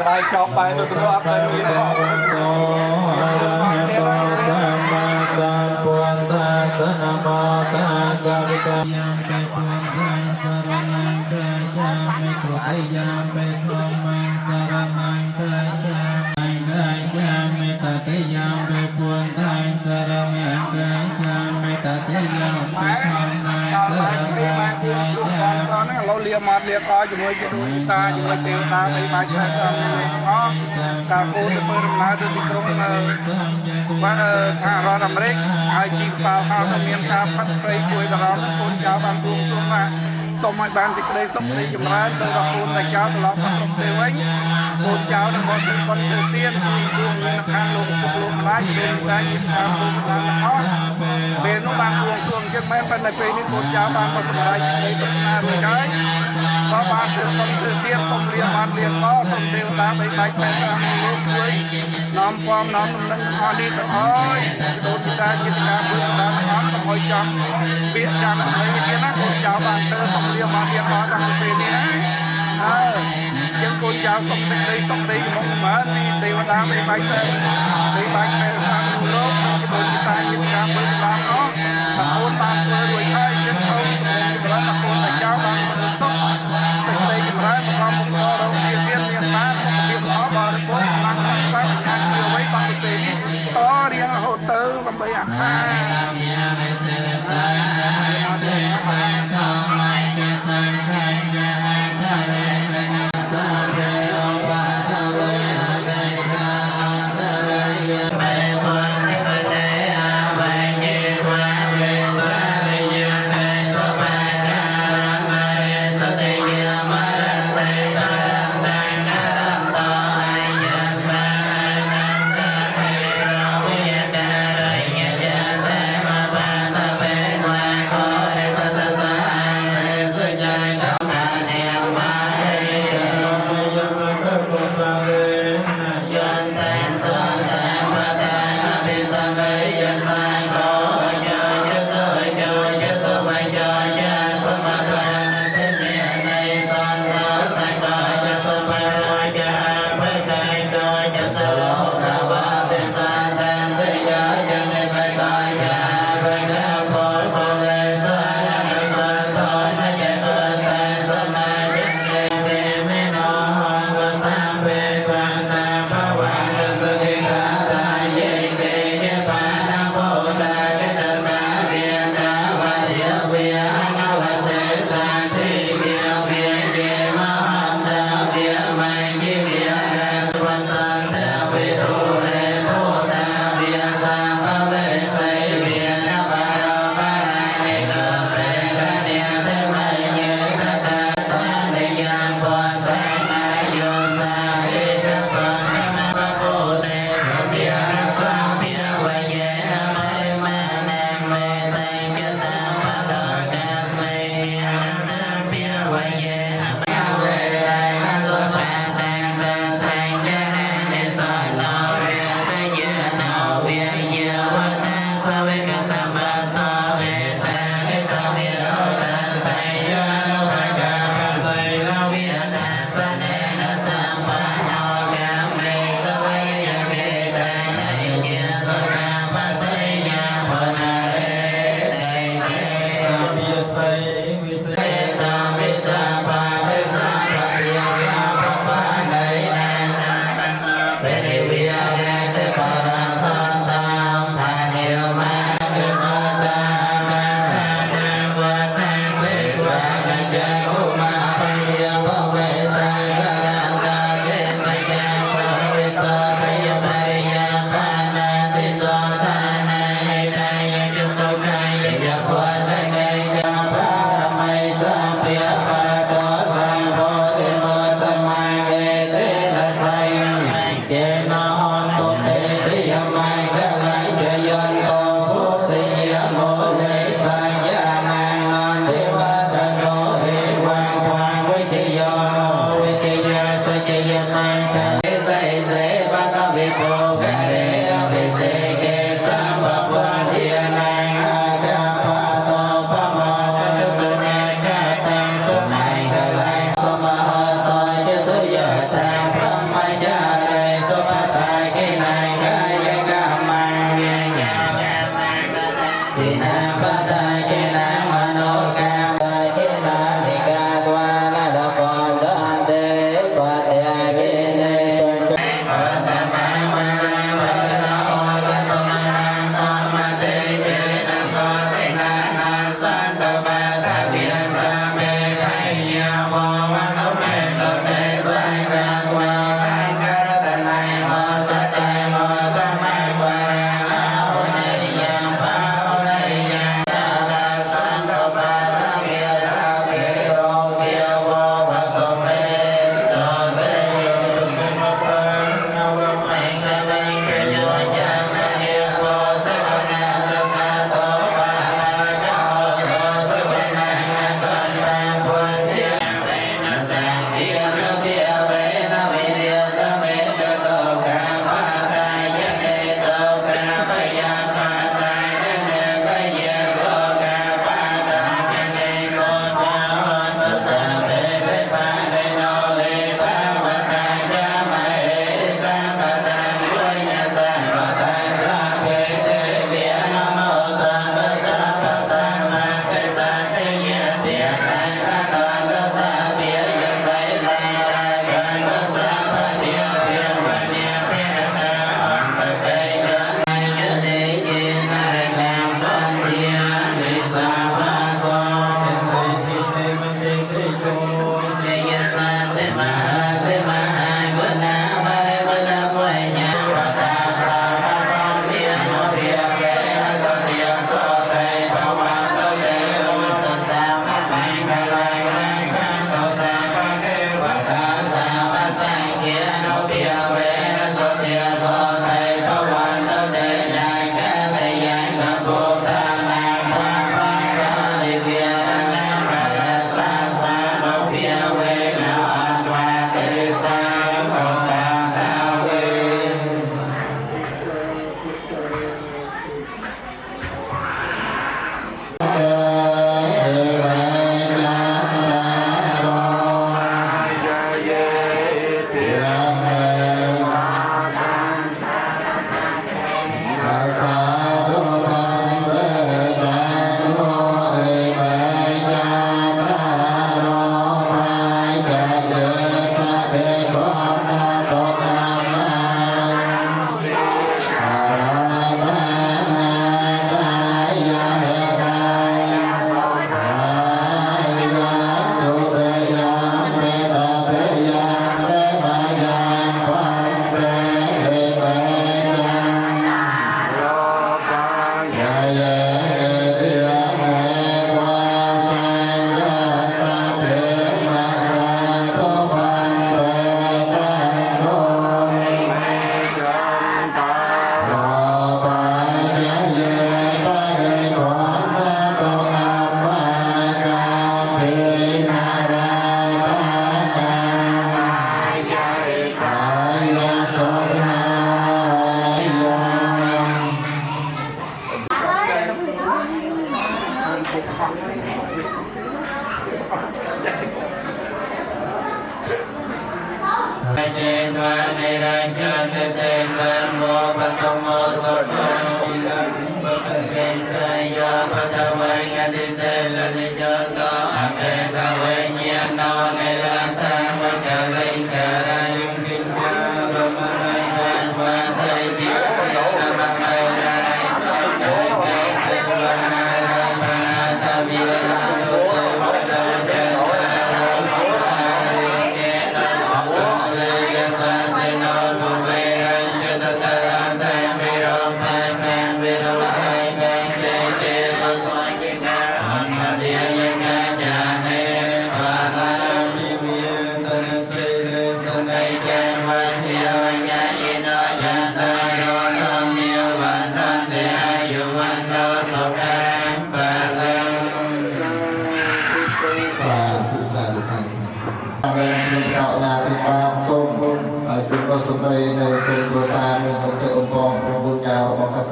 bài cho bài tôi áp lên đi อะระหะโตสัมมาสัมพุทธัสสะนะโมตัสสะภะคะวะโตยังเปพุทธังสรณังกัจฉามิตุติยังเปธัมมังสรณังกัจฉามิตติยังเปพุทธังสรณังกัจฉามิตติยังเปธัมมังสรณังกัจฉามิ เราเลียมาเลียก็จะมวยจะดูตาจะมวยเจตาไปไปใช้ตามนี้อ๋อตาโกจะเปิดมาดูที่ตรงว่าสหรัฐอเมริกไอจีเปล่าข้าวสมียนข้าวพัดไปคุยตลอดคนเจ้าบางช่วงว่าสมัยบางสิกเลยสมัยจำร้านโดยเราคนแต่เจ้าตลอดพัดเตยไว้คนเจ้าเนี่ยบอลคนเสือเตี้ยนดวงเงินข้างลงลงร้ายเดินได้ยินข้าวลงร้านละอ๋อเบนนุ่บางดวงช่วงจังแม่เป็นในปีนี้คนเจ้าบางก็สบายใจตกนาเลยใช่ก็บางเสือคนเสือเตี้ยนต้องเรียนบางเรียนก็ต้องเดียวตาไปไปแข่งกันรู้สวยน้ำความน้ำนั่งอันนี้ต้องอ้อยโดนตาจิตการเพื่อนตาน้ำต้องคอยจำเบี้ยจำอะไรอย่างเงี้ยนะคนเจ้าบางเสือต้องเรียนมาเรียนก็ตั้งปีนี้นะยังคนเจ้าส่งได้มองมาที่เทวดาไปไปแข่งทางโลกที่โดนตาจิตการเพื่อนตาเนาะตะโกนตามเพื่อนรวยไทยยังเขาแล้วตะโกนแต่เจ้าบางเสือต้องสิ่งใดจะร้ายมาทำมุกเราเรียนตาเรียนอ๋อบริโภคมันไปงานเชื่อไว้บางปีนี้ต่อเรียนโหดเตอร์บางไปอ่ะ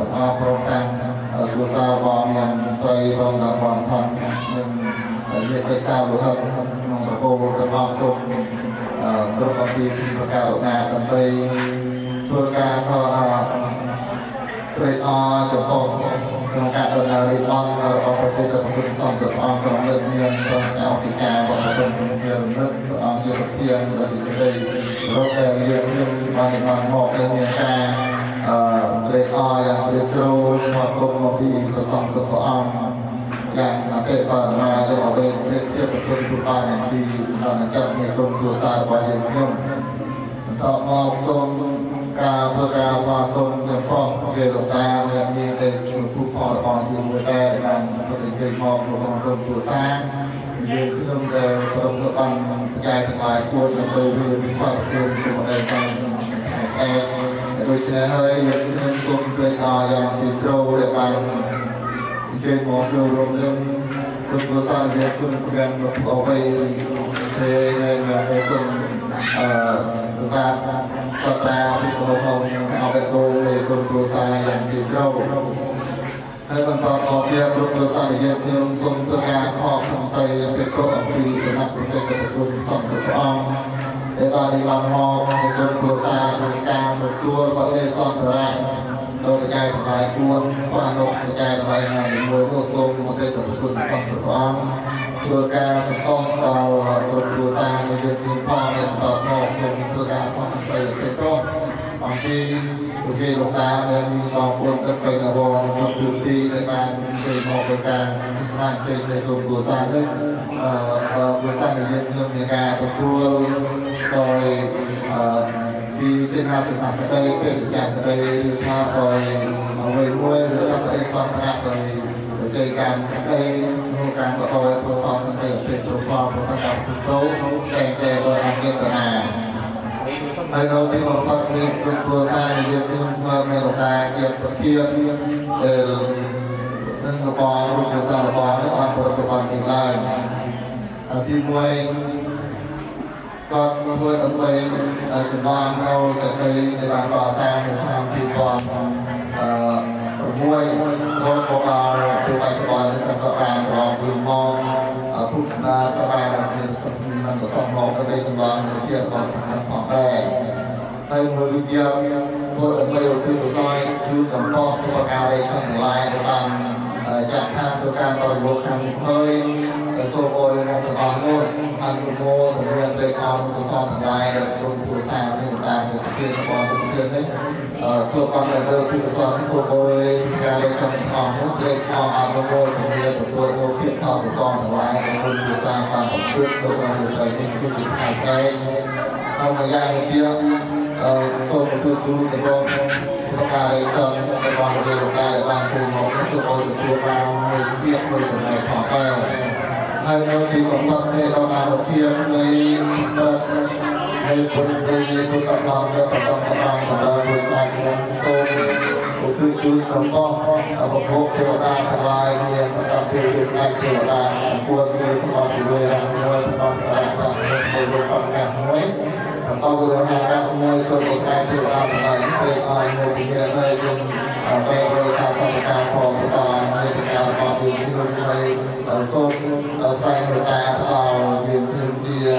ទាំងអស់ព្រមទាំងគ្រួសាររបស់មានស្រីផងទាំងបងផាន់និងញាតិសាស្ត្រលោកហឹកក្នុងប្រពោទាំងអស់សូមគ្រប់អំពីប្រការរណាដើម្បីធ្វើការត្រេកអរចំពោះក្នុងការដំណើររៀបអន់របស់ប្រទេសកម្ពុជាសង្គ្រោះអង្គក្រុមលើកមានប្រកាសអធិការរបស់ប្រទេសកម្ពុជារំលឹកព្រះអង្គជាប្រធានរបស់សេចក្តីរកដែលយើងបានមកដែលមានការត្រេកអរយ៉ាងជ្រាលជ្រៅស្វាគមន៍មកពីព្រះសង្ឃគ្រប់ព្រះអង្គយ៉ាងអតិបរមាចូលឲ្យប្រៀបធៀបប្រពន្ធគ្រប់បានអំពីសម្រាប់ចិត្តនៃក្រុមគ្រួសាររបស់យើងខ្ញុំបន្តមកសូមការធ្វើការស្វាគមន៍ចំពោះគេលោកតាដែលមានតែជួបពុកផងរបស់ជាមួយតែបានធ្វើឲ្យគេមកក្នុងក្រុមគ្រួសារយើងខ្ញុំដែលក្រុមបានបច្ច័យទាំងឡាយគួរដើម្បីរៀនផ្លាស់ប្ដូរទៅដល់ការស្អាតដូច្នេះហើយយើងខ្ញុំសូមព្រមយ៉ាងជ្រាលជ្រៅដែលបានជើងមកចូលរួមនឹងក្រុមគ្រួសារយើងជូនប្រកាន់មកអ្វីដែលនៅសូមបាទសត្រាពីក្រុមហ៊ុនអបេកូនៃក្រុមគ្រួសារយ៉ាងជ្រាលជ្រៅហើយបន្តមកទៀតក្រុមគ្រួសារយើងខ្ញុំសូមធ្វើការខកខាងទៅពីក្រុមអំពីសំណាក់ប្រទេសកពុទ្ធសង្ឃព្រះអង្គដែលបានមកในក្រុមគ្រួសារក្នុងការទទួលបរិសន្តរៈដោយកាយថ្វាយគួនបានលោកកាយថ្វាយណាមួយនោះសូមប្រទេសកពុទ្ធសង្ឃព្រះអង្គធ្វើការសន្តោសដល់ក្រុមគ្រួសារយើងខ្ញុំផងដែលបន្តមកសូមធ្វើការខកខាងទៅពីក្រុមអំពីប្រទេសលោកតាដែលមានបងប្អូនទឹកបេណវងក្នុងพื้นที่ដែលបានជួយមកធ្វើការស្នាជ័យនៃក្រុមគ្រួសារនេះគ្រួសារយើងខ្ញុំមានការទទួលដោយពីសេនាសនៈក្តីពេទ្យចារក្តីឬថាដោយអ្វីមួយឬថាអីសន្តានដោយបច្ចេកកម្មក្តីក្នុងការប្រកបប្រកបទៅពេលប្រកបប្រកបទៅតែដោយអញ្ញតនាហើយនៅទីបំផុតនេះគ្រួសារយើងខ្ញុំធ្វើមានឱកាសជាប្រធានដែលនឹងរបស់គ្រួសាររបស់នេះបានប្រកបបានទីឡើយទីមួយក៏ធ្វើដើម្បីចំណងនៅចក្រីដែលបានកសាងនៅឆ្នាំ2006មកក៏បានទៅបច្ចុប្បន្នក៏បានរងពីមកពុទ្ធនាក៏បានមានស្ថានភាពសន្តិមកទៅចំណងទៅទៀតក៏ផងដែរហើយមួយទៀតធ្វើដើម្បីឧទ្ទិសកុសលគឺកំប៉ុងប្រការនៃខាងទាំងឡាយដែលបានចាត់ខាងទៅការបរិបូរខាងហើយសូមអរគុណទាំងអស់នោះអនុមោទនាព្រះអង្គកុសលទាំងឡាយដែលក្រុមគ្រួសារមានតាមប្រធានរបស់ប្រធាននេះធ្វើបាននៅលើទីផ្សារសូមអរការលេខខាងអស់នោះលេខអស់អនុមោទនាទទួលមកភាពផលកុសលទាំងឡាយដែលក្រុមគ្រួសារបានប្រព្រឹត្តទៅក្នុងវិស័យនេះគឺជាផ្នែកឯងហើយមួយយ៉ាងទៀតសូមទទួលជូនដល់ប្រការលេខខាងរបស់ព្រះលោកដែលបានធ្វើមកសូមអរទទួលបានមួយទៀតមួយចំណែកផងដែរហើយនៅទីបំផុតនេះเราបានរកៀននៃពុទ្ធនៃពុទ្ធកម្មដែលបន្តបានសម្រាប់ពុទ្ធសាសនាសូមឧទ្ទិសជូនចំពោះអបភោគទេវតាទាំងឡាយមានសក្តិភាពជាស្ដេចទេវតាគួរមានប្រតិវេរៈមួយប្រតិបត្តិតាមមួយប្រកាសមួយបន្តវិរហាកមួយសូមស្ដេចទេវតាទាំងឡាយពេលឲ្យមកពីហើយយើងពេលរសាសនការផងបន្តនៃការបន្តពីជំនួយសូមផ្សាយប្រកាសដល់យើងជា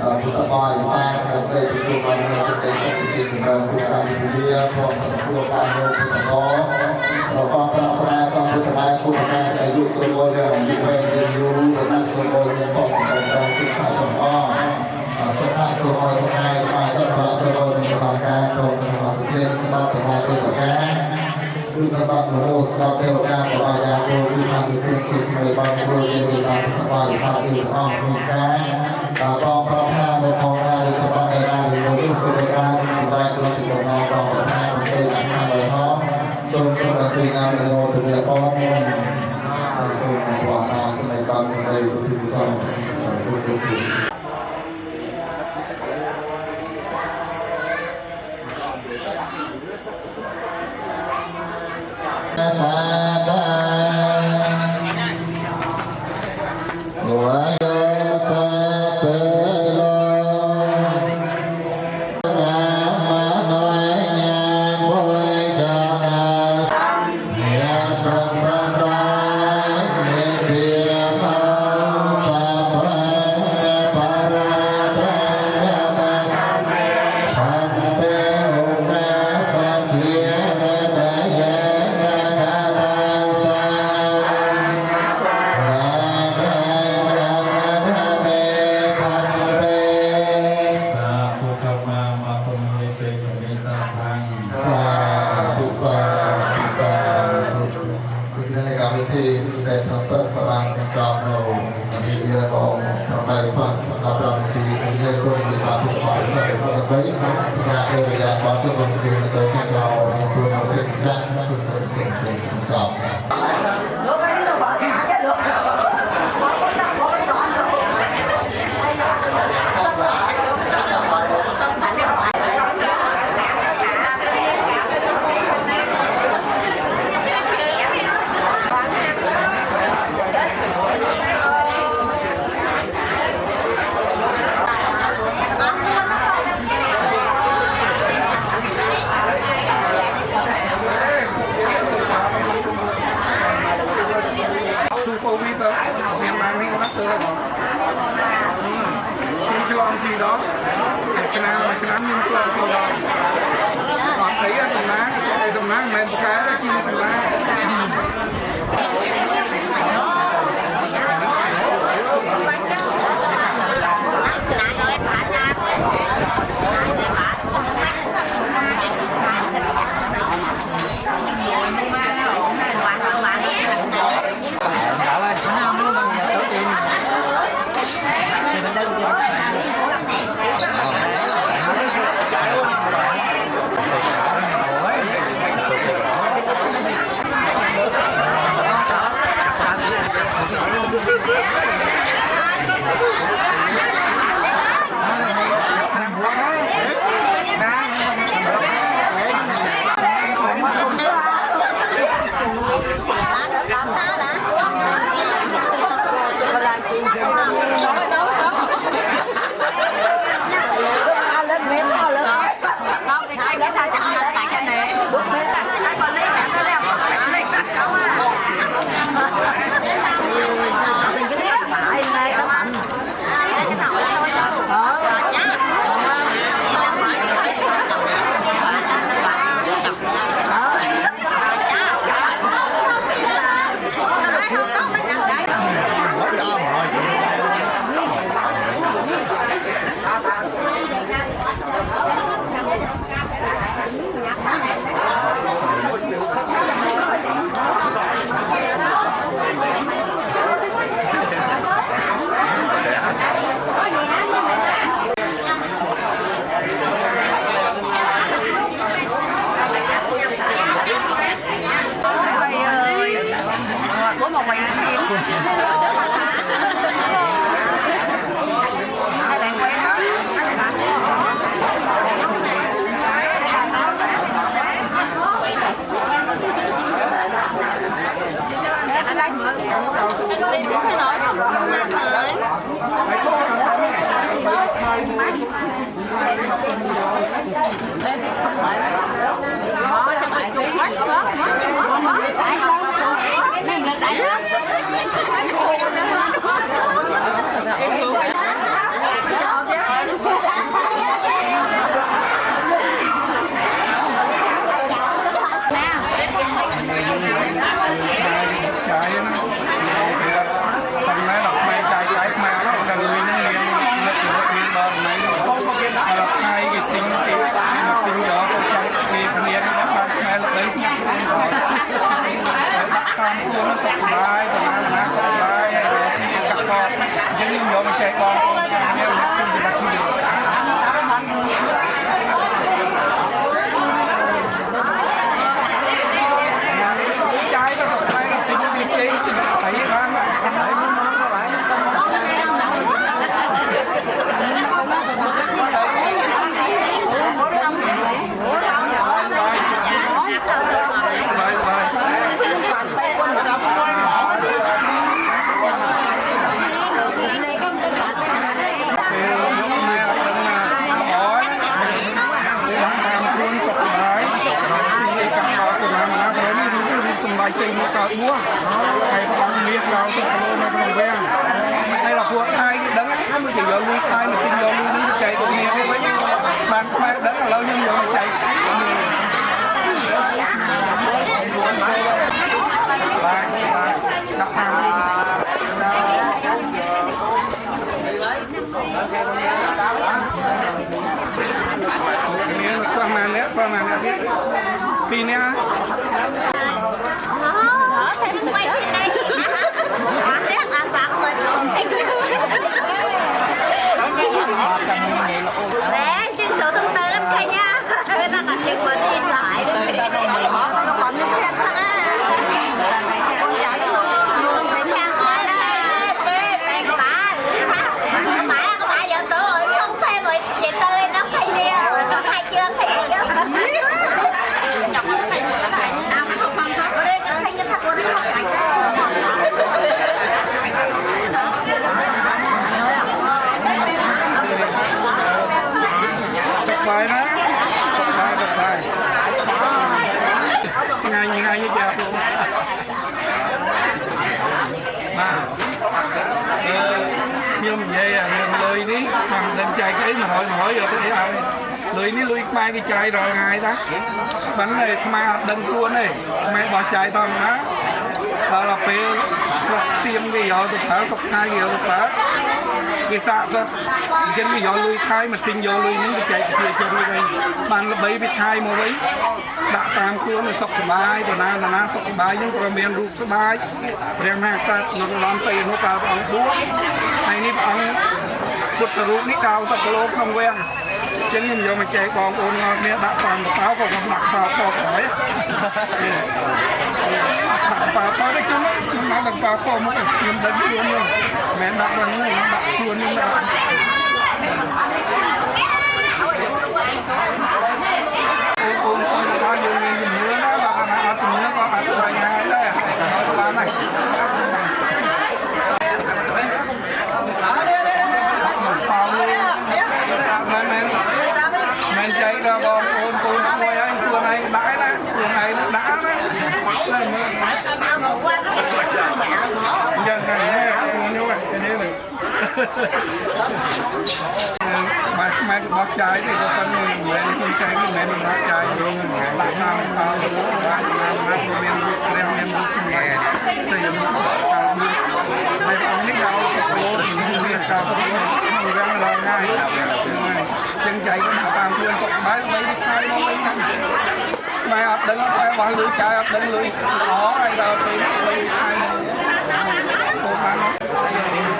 ពុទ្ធបរិស័ទដែលទទួលបាននូវសេចក្តីសុខទីក្នុងព្រះរាជវាផងទទួលបាននូវពុទ្ធបរិស័ទរបស់ព្រះសាសនាពុទ្ធបានគុណការអាយុសូមអរគុណពីព្រះយេស៊ូវដែលសូមអរគុណផងដល់ទីខាងសំអសូមអរគុណដល់ថ្ងៃស្មារតីរបស់សូមអរគុណដល់ការក្នុងប្រទេសបានទាំងអស់ប្រការគឺសម្រាប់មនុស្សដល់ទេវតារបស់អាចារ្យគឺបានពីសុខនៃបានព្រោះជាតាមសបាសាទីអង្គពីការបងប្រធាននៅផងដែរសបាឯណាឬសុខការសម្រាប់ទៅទីបងបងប្រធានប្រទេសខាងលើហោសូមជួយអញ្ជើញអាននៅទៅនេះបងសូមបងអាសនកម្មនៃទីផ្សារពុទ្ធសាតាវါយសាពេលោណាមណយញាបុយចនា mang lên cái đó chi phần lá chạy một cào mua hay con miếng rau thì con nó còn quen hay là vua hai đấng nó chỉ giờ nuôi hai mà kinh giờ nuôi nó chạy con miếng cái mấy bạn khoe đấng là lâu nhưng giờ nó chạy lại đặt hàng miếng qua màn đấy pin nhá quay trên đây tiếc là tặng mình đấy chứ tự tương tư lắm cây nha người ta còn chừng mình in lại đi nó còn như thế thôi con chạy luôn phải trang hỏi đó bạn có phải vợ tôi rồi không thêm rồi chị tươi nó thay đi thay chưa thay chưa bài đó bài ngay như chào mà như mình về à mình lời đi làm lên chạy cái ý mà hỏi giờ tới ai lưới ní lưới mai cái chai rồi ngày đó bánh này mai đừng tua này mai bỏ chai toàn đó đó là phê tiêm cái gió tụt phá sọc hai cái gió tụt phá cái sạ cơ trên cái gió lưới khai mà tinh gió lưới những cái chạy kia trên đây bạn là bấy bị khai mà bấy đã tam khuôn là sọc bài tụi na sọc bài nhưng còn miền rụt sọc bài riêng hàng ta nó làm tay nó cao bằng búa này ní bằng bút rụt ní cao sọc lô không quen trên những giờ mà chạy còn ôn ngọt nè đã toàn một pháo còn nặng pháo to khỏi pháo to đấy chứ nó đặt pháo to mới nhưng đánh luôn luôn mẹ đặt bằng này đặt luôn nhưng mà ôn to dùng mình dùng nữa đó là ăn từ nữa có ăn từ ngày đấy nó này mình chạy ra còn ôn tôi anh vừa này đãi đấy vừa này nó đã đấy dân này như vậy cái này mai bác trái thì có phân người không trái cái này mình bác trái rồi lại làm tao lại làm mình đem xây dựng này ông biết đâu lô biết cao mình đang làm ngay chân chạy cái tạm thường cột bãi lấy cái khai nó lấy mày ập đứng phải bỏ lưới chạy ập đứng lưới đó ai đâu thì lấy khai cô bán nó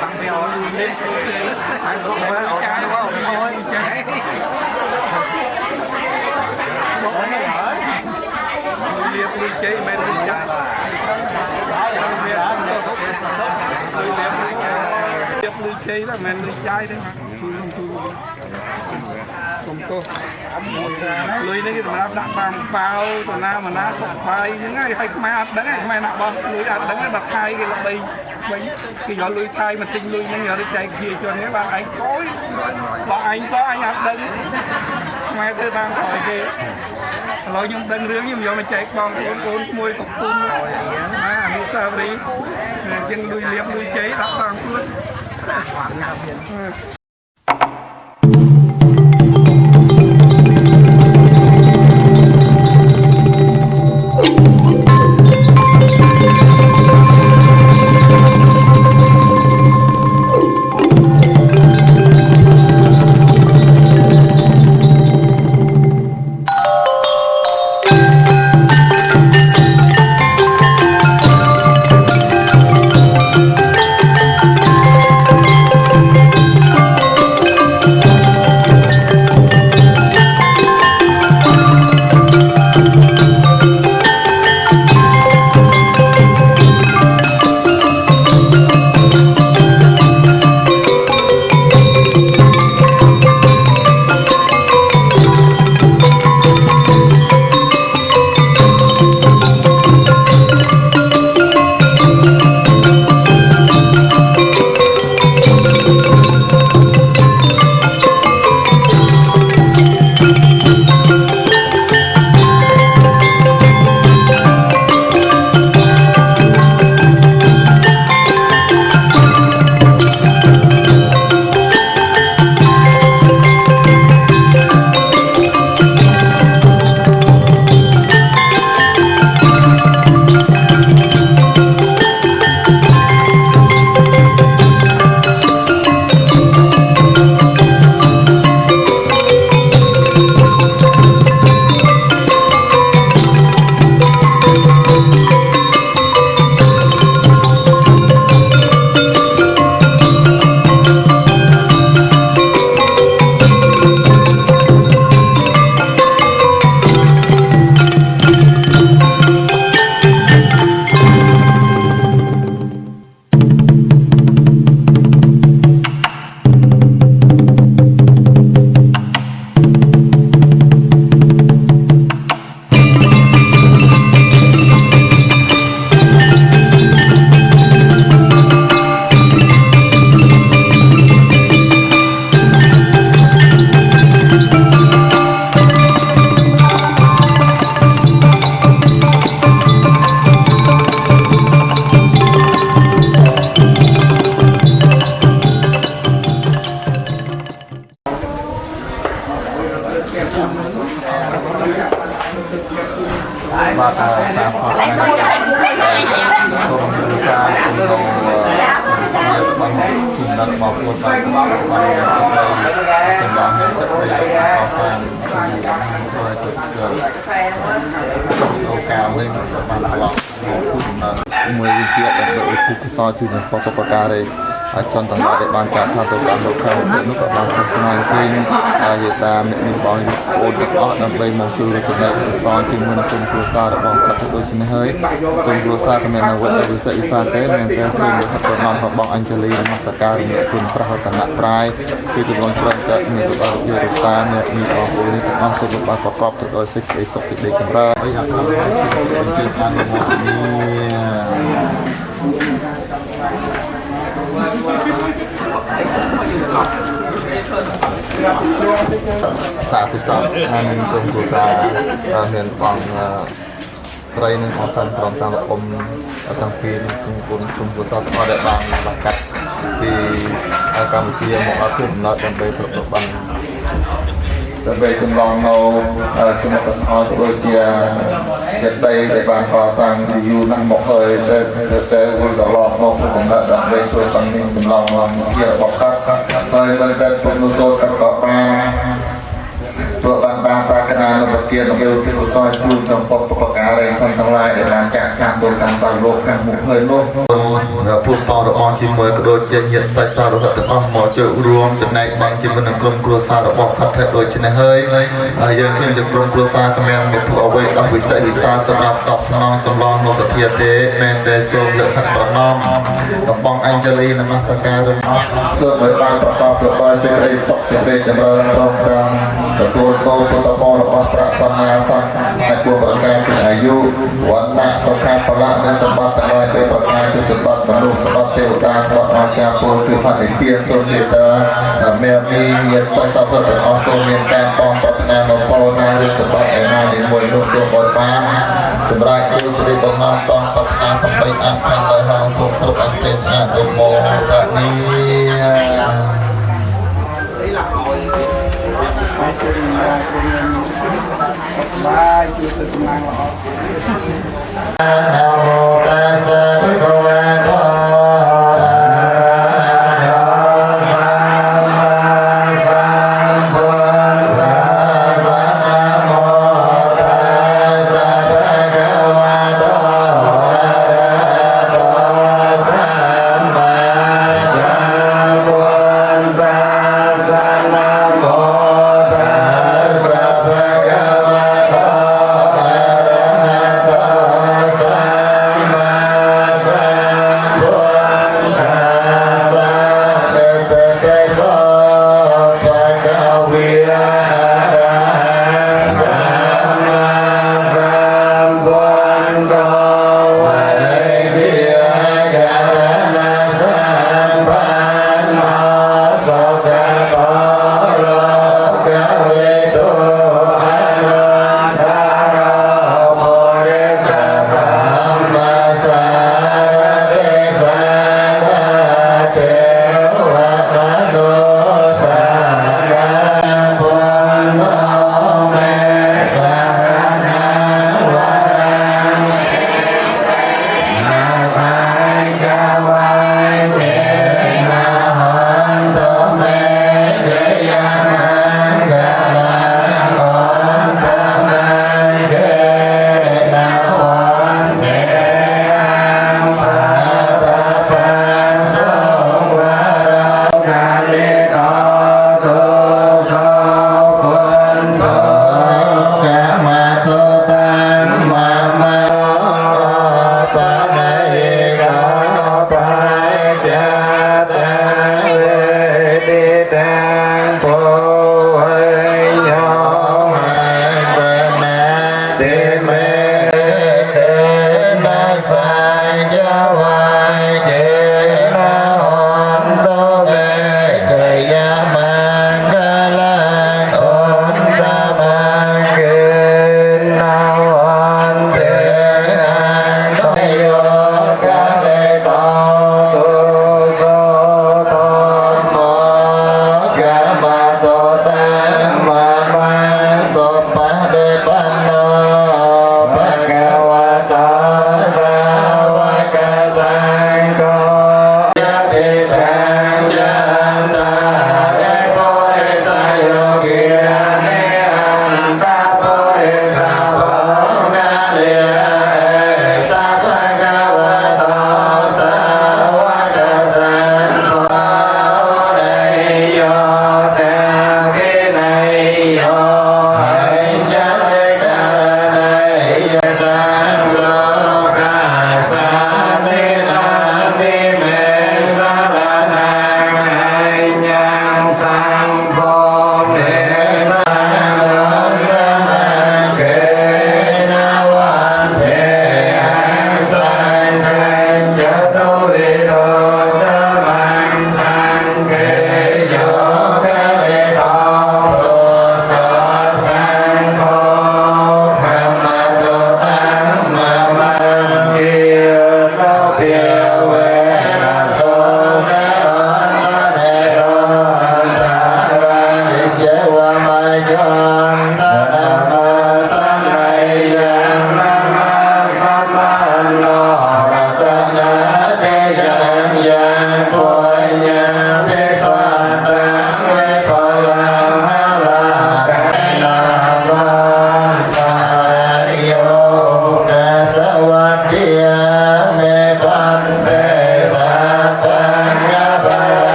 tặng theo lên phải có lưới chạy đúng không thôi chạy liệp lưới chạy bên lưới chạy liệp lưới chạy là mình lưới chạy đấy mà không tốt lưới này mà đặt bằng bao tụi nào mà nó sọc bay những ngày hay mai ấp đấy mai nạp bao lưới ấp đấy đặt hai cái là bay cái giỏ lưới thay mà tinh lưới nó nhờ đi chạy kia cho những bạn anh cối bọn anh có anh ấp đứng mai thứ tam khỏi kia lối nhưng đứng rướng nhưng giờ mà chạy con côn môi cục côn mà anh đi sao đi chân lưới liệp lưới cháy đặt bằng phước បាទតាមខុសថ្ងៃគុំការគុំរបស់ជំនឿរបស់ខ្លួនបាទរបស់ចម្បងទឹកដីខសានធ្វើទៅអូកាមនេះបានឡងគូដំណើរមួយវិជាដើម្បីឧទ្ទិសកុសលជូនដល់បុព្វការីអាចចង់ទាំងឡាយដែលបានការថាទៅតាមលោកខាងនោះក៏បានទស្សនាឃើញយាតាមអ្នកមានបងអូនទាំងអស់ដើម្បីមកជួយរកចំណែកកុសលជាមួយនឹងគុំគ្រួសាររបស់គាត់ដូចនេះហើយគុំគ្រួសារក៏មានអវត្តវិសេសវិសាទេមានតែសូមរកប្រណម្យរបស់អញ្ជលីនមស្ការរំលឹកគុណព្រះរតនត្រ័យគឺទម្ងន់ព្រមកើតមានរបស់យុរតាមានបងប្អូននេះទាំងអស់សូមបានប្រកបទៅដោយសេចក្តីសុខសេចក្តីចម្រើនហើយអរគុណជឿអនុមោទនាសាទិសពហើយនឹងក្រុមគ្រួសារមានបងស្រីនិងបងតាន់ព្រមទាំងអ៊ំទាំងពីរនឹងក្រុមគ្រួសារទាំងអស់ដែលបានបង្កាត់ពីកម្ពុជាមកដល់ភូមិកំណើតដើម្បីប្រកបបានដើម្បីចម្លងនៅសមិទ្ធផលដូចជាចិត្តដីដែលបានកសាងយូរណាស់មកហើយតែវិលត្រឡប់មកកំណត់ដើម្បីជួយបង្ហាញចម្លងជារបស់គាត់ហើយមិនតែពុទ្ធសូត្រក៏បានទោះបានប្រាថ្នានៅប្រទានយកទីកុសលជូនចំពោះបុព្វការីទាំងឡាយដែលបានចាក់ខាងទៅតាមបានលោកខាងមុខហើយនោះពុទ្ធបរិអរជាមួយក៏ដូចជាញាតិសាច់សារហិតទាំងអស់មកចូលរួមចំណែកបានជាមួយនឹងក្រុមគ្រួសាររបស់គាត់តែដូចនេះហើយយើងឃើញជាក្រុមគ្រួសារស្មានមកធ្វើអ្វីដល់វិសេសវិសាលសម្រាប់តបស្នងចម្លងនៅសទ្ធាទេមែនតែសូមលើកហិតប្រណម្យកំបងអញ្ជលីនមស្ការរំអស់សូមឲ្យបានប្រកបដោយសេចក្តីសុខសេចក្តីចម្រើនព្រមទាំងទទួលគោលពុទ្ធបរិរបស់ព្រះសម្មាសម្ពុទ្ធហើយគួរប្រការពីអាយុវណ្ណៈសុខៈពលៈនិងសម្បត្តិទាំងឡាយពេលប្រការគឺសម្បត្តិមនុស្សសម្បត្តិទេវតាសម្បត្តិអស្ចារ្យពលគឺផនិព្វានសូមមេត្តាមានញាតិសព្វទាំងអស់សូមមានការបងប្រាថ្នាមកពលណាឬសម្បត្តិឯណានីមួយនោះសូមឲ្យបានសម្រាប់គូស្រីបំណងបងប្រាថ្នាកំបីអញ្ញដោយហងសូមគ្រប់អញ្ជើញអនុមោទនាបាយជួយទៅកម្លាំងល្អ นะโมตัสสะภะคะวะโต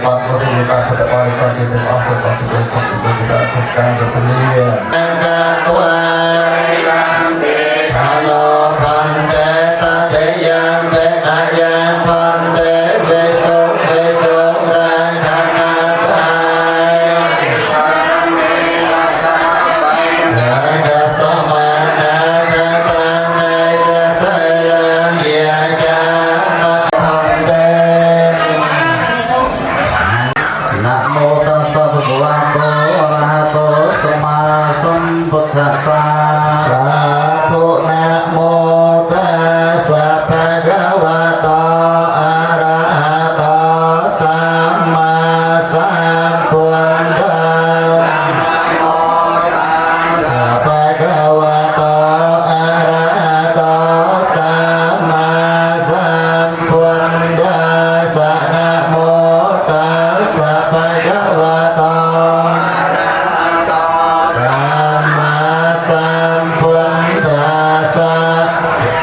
bạn có thể bạn có thể nói ra thì mình có thể không thể đã thực ra được cái gì anh quay làm thế hello phần thế ta thế gian về ai gian phần thế về sống ra khả năng ai ngài đã sống mà ngài đã tăng ngài đã xây lên nhà cha phần thế Nam mô tassa bhagavato arahato samma sambuddhassa. Sa thu Nam mô tassa bhagavato arahato samma sambuddhassa. Sa bhagavato arahato samma sambuddhassa. Nam mô tassa bhagavato samma sambuddhassa.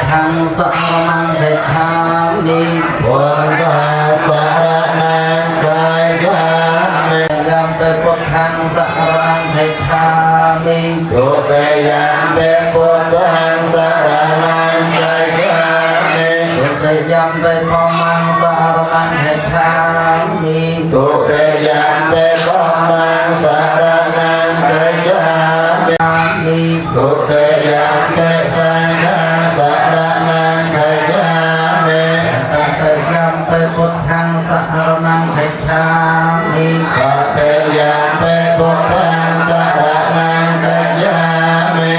Thang samanang thechami. Buddha saranang kayami. Gam te put thang samanang thechami. Tuteyam te Buddhang saranang kayami. Tuteyam te pamang saranang thechami. Tuteyam te Buddhang saranang kayami. Tuteyam te Sanghang saranang kayami. Tuteyam te puthang saranang thechami. Tuteyam te Buddhang saranang kayami.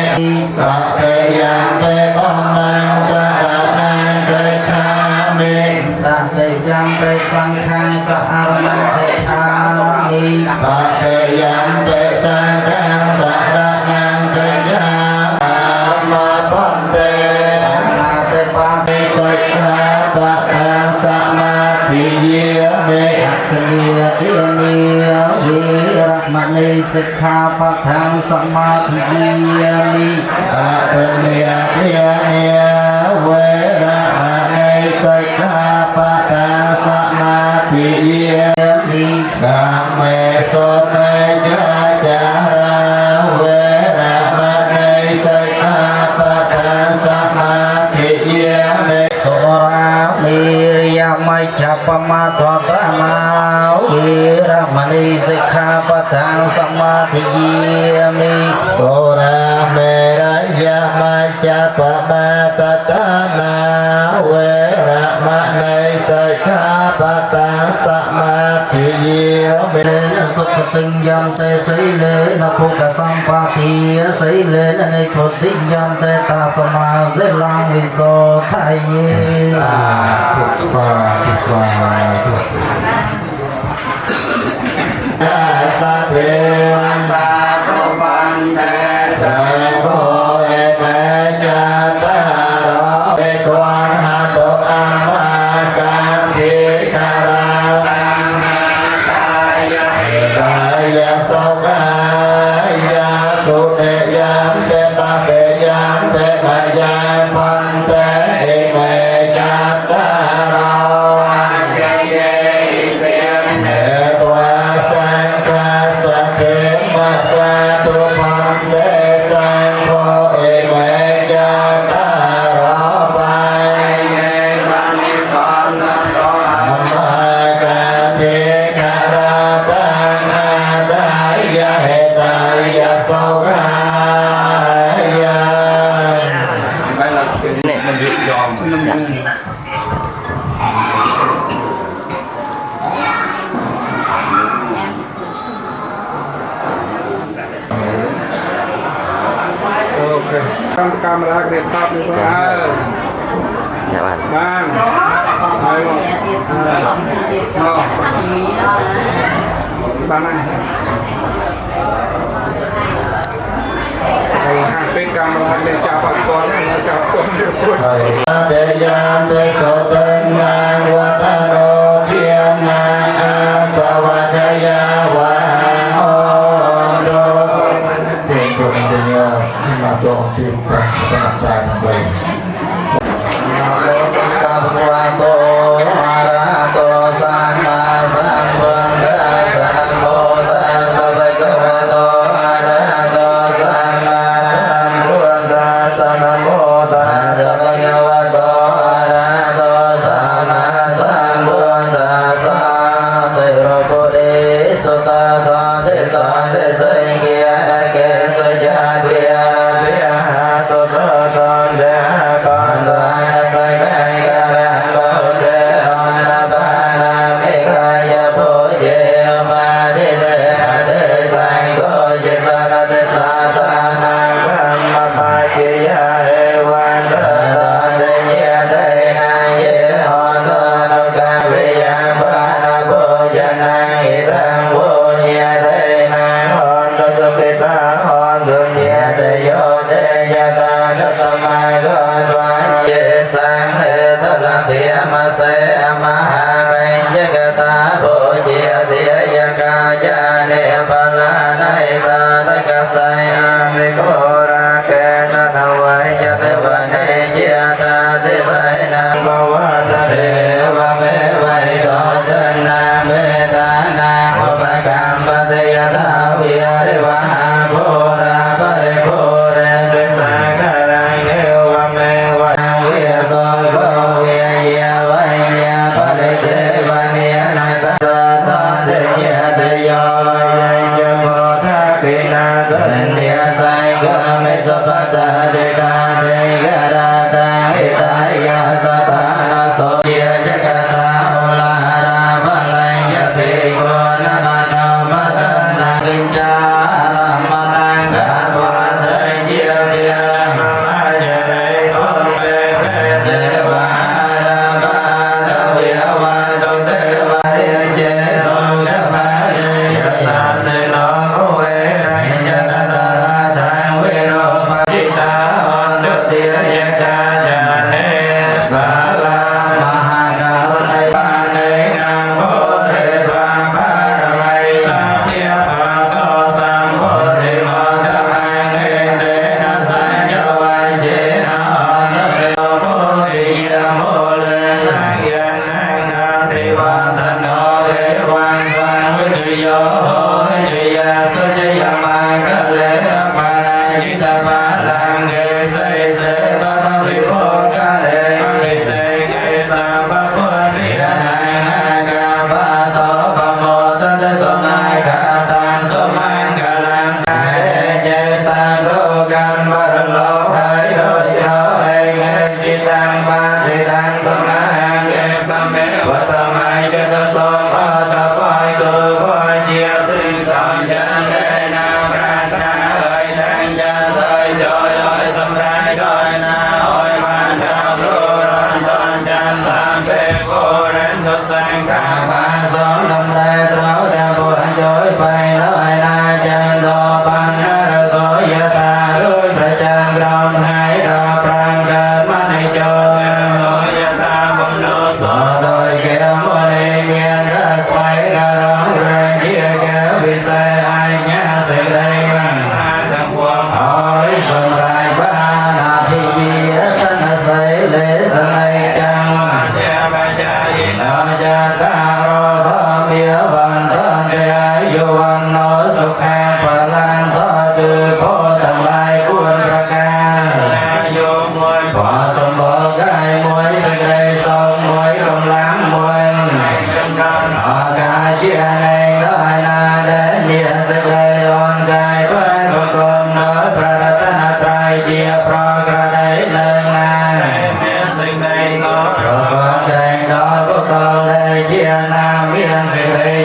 Tuteyam te Dhammang saranang kayami. Tuteyam te sanghang saranang thechami. Tuteyam te Sanghang saranang kayami. Amma Bhante Nate pa Sikkhapadang samadhiyami. Kriya Iniya Viramani Sikkhapadang samadhiyami. Ataniya Veramani Sikkhapadang samadhiyami. Kame sope jajara Veramani Sikkhapadang samadhiyami. Sora Niriyamai Japamadotanau Viramani Sikkhapadang samadhiyami. Sura meraya maca pamatatana Veramani Sikkhapadang samadhiyami. Lên sukha tinh yam te say lên na phukha sampati say lên na phù tinh yam te ta sama dễ lang vi so thay ye. Sa tu bante sa cô e me cha ta ro e quan ha tu amma can thi ca ra kaya sau kaya tu te yam te ta te yam te ma yam pan te e me cha ta ro camera cái đẹp top như vậy Dạ bạn. mang đây rồi ban này đây hai cái camera để chào bà con chào con được rồi. Thế gian về số tên ngang qua ta đô thiên ngang a sa va thế ya va ho đô xin cùng tình yêu mà tổ tiên ta có mặt trai vậy. Sa va bo ara to sa ma sa va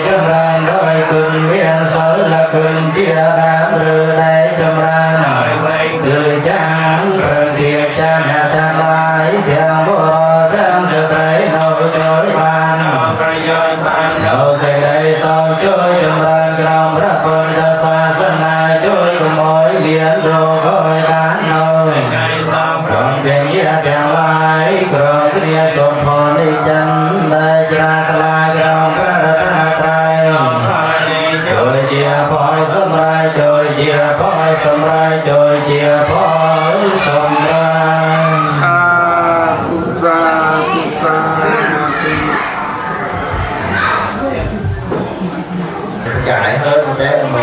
ចម្រើនដោយគុណមានសិលគុណជាដើមឬដែលចម្រើនដោយវ័យគឺចាំព្រឹងជាចាអ្នកទាំងឡាយទាំងបុរសទាំងស្ត្រីនៅជួយបានប្រយោជន៍បាននៅសេចក្តីសុខជួយចម្រើនក្រមព្រះពុទ្ធសាសនាជួយកុំឲ្យមានរោគឲ្យបាននៅថ្ងៃសំព្រមទាំងញាតិទាំងឡាយក្រុមគ្នាសូមផលនេះចិនដែលជ្រះថ្លាក្រមព្រះរតនត្រ័យចូលជាផលសម្រេចចូលជាផលសម្រេចចូលជាផលសម្រេចសាធុសាធុសាធុ Cái hơn một cái mà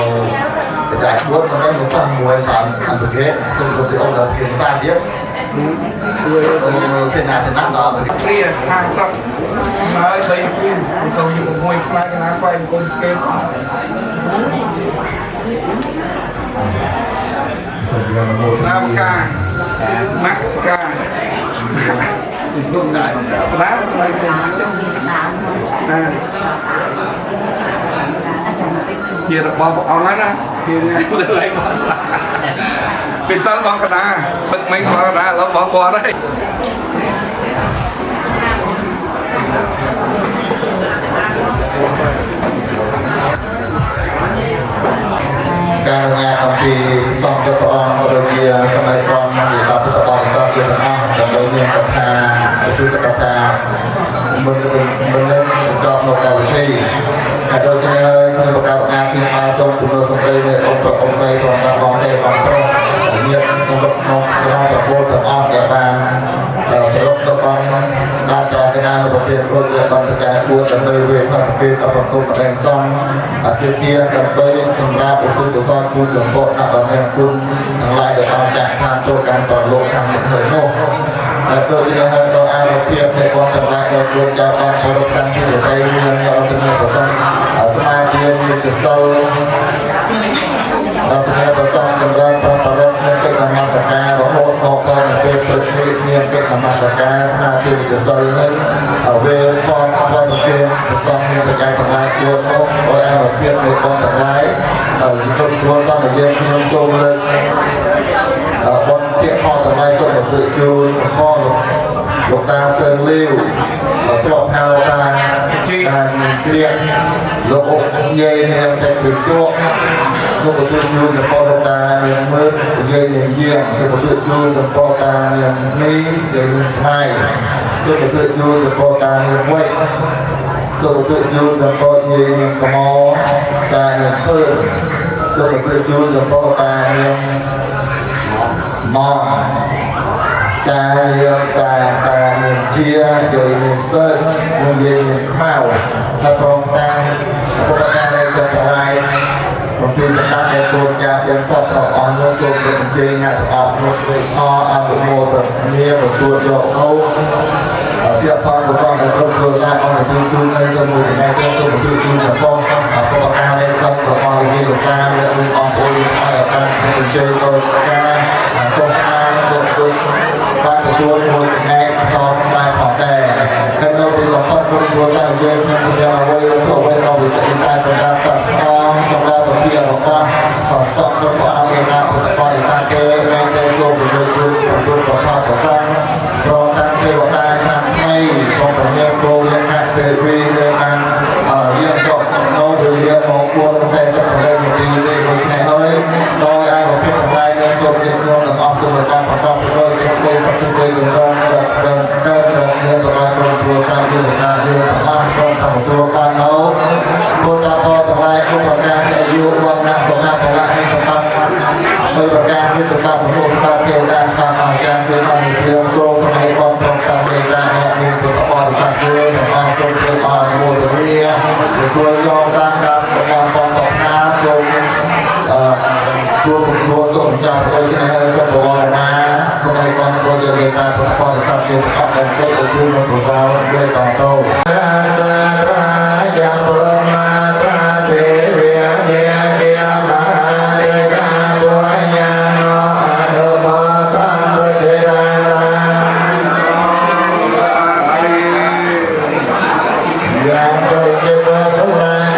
giải quyết một cái một phần mùi làm ăn được hết tôi có thể ông là kiểm tra tiếp xin nát đó mà kia hàng tập nói đây kia tôi dùng một môi qua cái lá quay con kia nam ca mắc ca lúc này lá quay kia là bao ông ấy nè kia lấy baoเป็นต้นบองกระดาตึกไม่บองกระดาแล้วบองบัวได้การงานของปีสองจะประองโดยเดียสมัยก่อนมีรับประกอบสอบเกี่ยวกับอ้าวแต่โดยเรียนกับทางคือสกัดทางมันจะเป็นมันเล่นจอบโลกาวิธีโดยเฉพาะคือประกอบงานที่มาส่งคุณสมบัติในองค์ใจของการมองใจของพระเนี่ยน้องกับพวกกับอ้อมแก่บางรบตะกอนด้านการงานประเภทรถจะต้องการพูดกันเลยเวทพัฒน์เกษตรประตูแสงซองอาทิตย์เทียนกันไปสำหรับอุปกรณ์ซ้อนผู้จงโปะนับแห่งคุณทั้งหลายจะต้องจากทางตัวการต่อโลกทางเถิดโลกและตัวที่ให้เราอารมณ์เพียบในความต่างๆในดวงใจความเคารพกันที่หัวใจเรียนเราจะมีประสบสมาธิมีจิตโตเราจะมีประสบจำเริญพระปรมีเป็นธรรมสักการะโมโหกรเป็นปฏิเนียเป็นธรรมสักการสมาธิมีจิตโตนั้นเวรความความเพียรประสบมีปัจจัยทั้งหลายตัวโน้โดยอารมณ์เพียรในความต่างหลายยิ่งคนตัวสร้างเยี่ยมที่น้ำส้มเลยบนเทียบพ่อต่างหลายส้มแบบตื่นจูนพ่อหลวงตาเซิงลิ้วพวกเอาตาการเกลียดโลกเย็นเนี่ยจะถือโซ่ลูกตื่นจูนกับพ่อหลวงตาเนี่ยมืดเย็นเนี่ยเยี่ยมลูกตื่นจูนกับพ่อตาเนี่ยนี้เดี๋ยวมีสมัยลูกตื่นจูนกับพ่อตาเนี่ยเว้ยลูกตื่นจูนกับพ่อเย็นเนี่ยกระมอตาเนี่ยเพิ่มลูกตื่นจูนกับพ่อตาเนี่ยมองตาเนี่ยตาเนี่ยเชียเจอเนี่ยเซิร์ฟเนี่ยเย็นเนี่ยข้าวถ้าตรงตาพวกตาเนี่ยจะอะไรบางทีสตาร์ทตัวจะเป็นสอบต่ออ่อนโน้ตสูงเป็นจริงอ่ะออกโน้ตเลยอาบุโมแบบเนี่ยแบบตัวโยกเขาเทียบความกับความเป็นครอบครัวสร้างเอาในจุดในสมุดในเจ้าสมุดจุดแบบป้องพวกตาเนี่ยต้องกับความมีหลักการเนี่ยมีความโอลิอาร์การเป็นเจอตัวการตัวการตัวบ้านตัวมวยแง่ทองลายของแต่เป็นเราเป็นหลวงพ่อคุณตัวสร้างเยอะที่คุณยาวไว้ตัวไว้เราวิสัยสร้างสำหรับตัดทองสำหรับสมเด็จหลวงพ่อขอสอบตัวพ่อเอาเงินนะอุปกรณ์สร้างเกลือแม่ใจโซ่เป็นตัวพ่อต่อสร้างรอตั้งเทวดาทำให้ของผมเนี่ยโกยังหักเตยฟรีเดินทางเยี่ยมจบโน้ตเรียนมองควงใส่สักคนได้อย่างดีเลยคนไหนเฮ้ยโดยไอ้ผมเป็นอะไรเนี่ยส่วนเด็กโยมหนึ่งออฟสุดการประกอบโดยสิ่งใดสักสิ่งใดอย่างนั้นเดินเนี่ยตัวการตัวสร้างที่หนึ่งการที่หนึ่งต้องทำตัวการเอาตัวการต่อต่างหลายตัวการที่อายุวันนักสงฆ์พลังให้สมบัติตัวการที่สมบัติของตัวการเทวดาทำอาการที่มันเรียนโซ่ในความตรงกันในการเนี่ยมีตัวอ่อนสักเรื่องอ่อนสมเป็นอ่อนโมเดลเนี่ยตัวยอมร่างกายประกอบความต่อหน้าทรงตัวส่งจากโดยที่ให้สมบูรณ์มาสมัยก่อนตัวเดียวกันการประกอบสักเรื่องขับเป็นตัวที่มันถูกเราด้วยต่อโต้ยังปรมาตาเทเวียเนียเกียมาเดกาตัวยังโนอนุโมทนาเดรายังโดยเฉพาะสลาย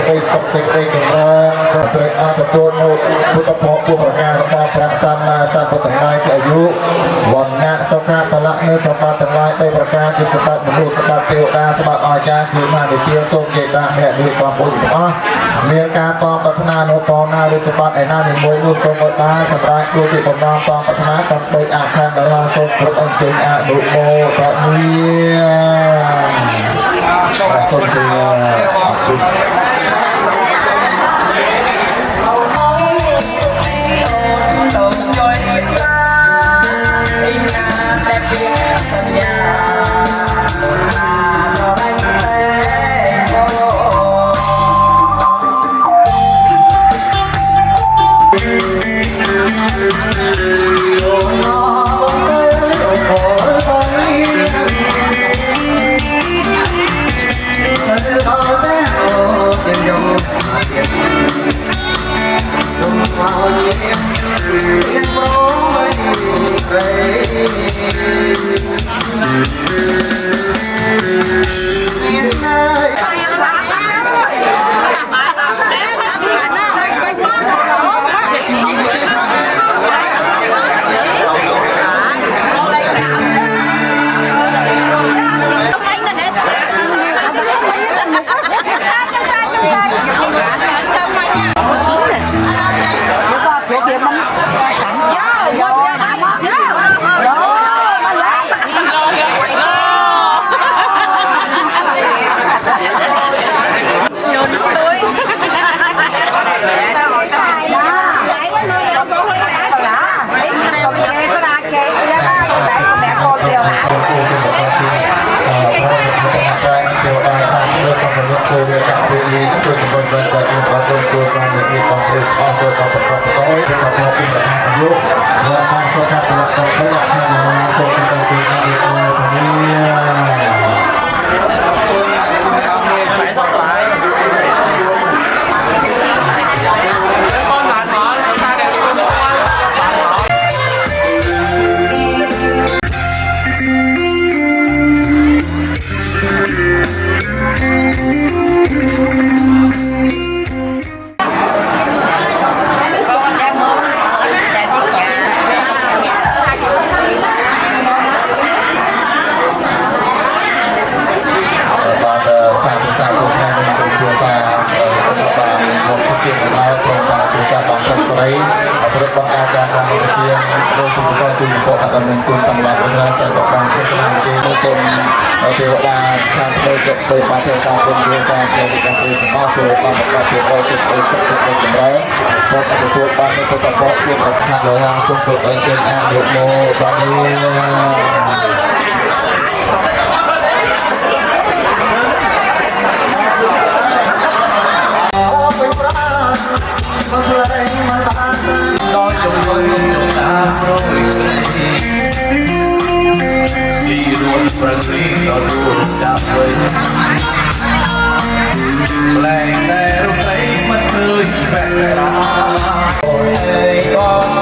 Hãy subscribe cho kênh Ghiền Mì Gõ để không bỏ lỡ คุณพ่อคุณพ่ออาจารย์คุณตำรับนะแต่ก็บางคนบางทีไม่เป็นเทวดาทางเคยเกิดเปิดมาเทวดาเป็นเทวดาเทวดาเป็นพ่อเทวดาบอกว่าเทวดาเป็นเทวดาเป็นจำเลยพอตัดตัวบ้านในตัวตะโพกเรื่องของทางเลยฮะทรงสุดเองเป็นอาดุโมตอนนี้đó chung quân chúng ta rồi đi luôn phần đi đó luôn đạp với lại đây thấy mất hơi vẻ ra ôi con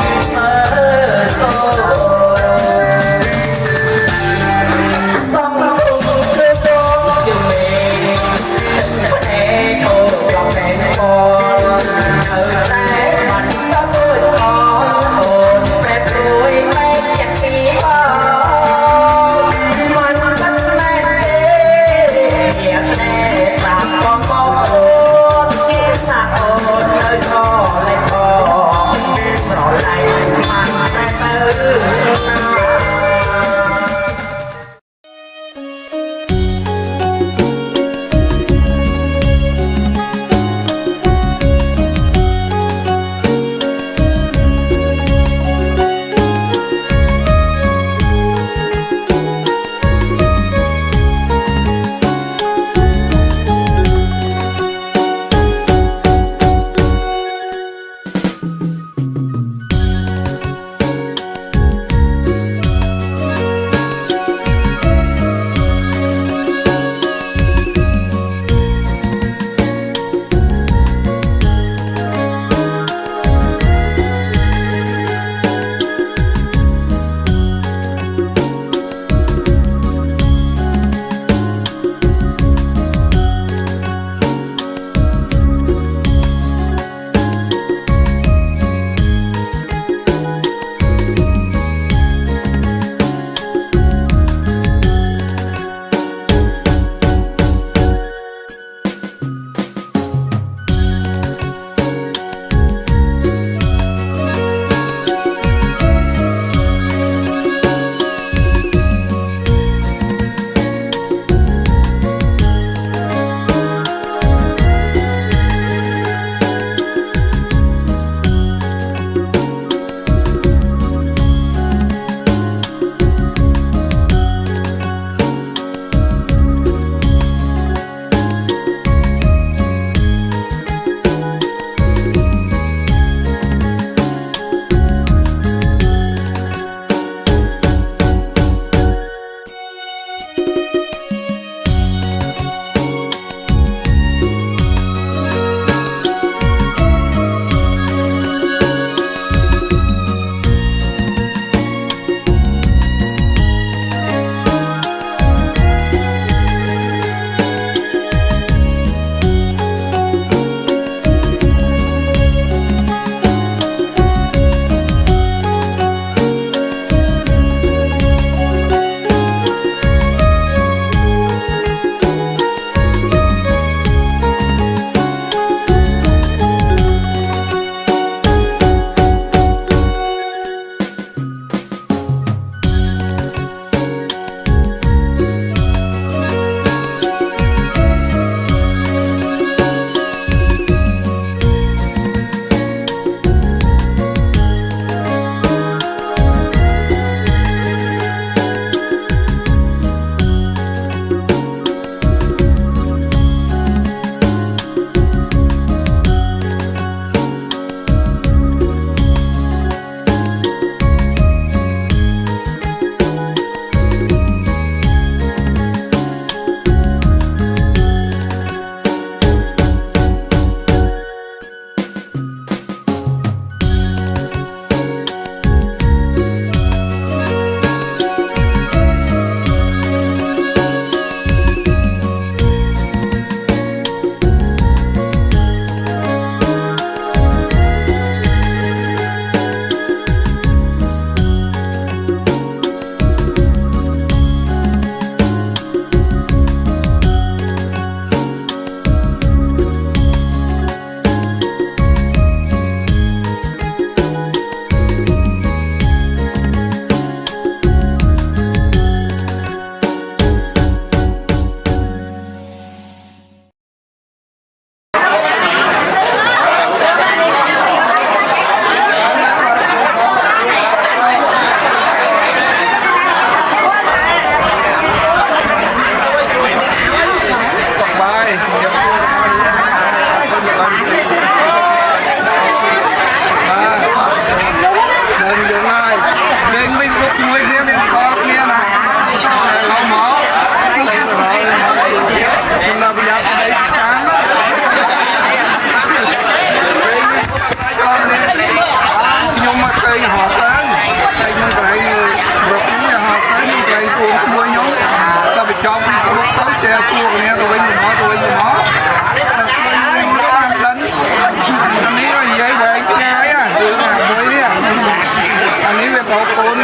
น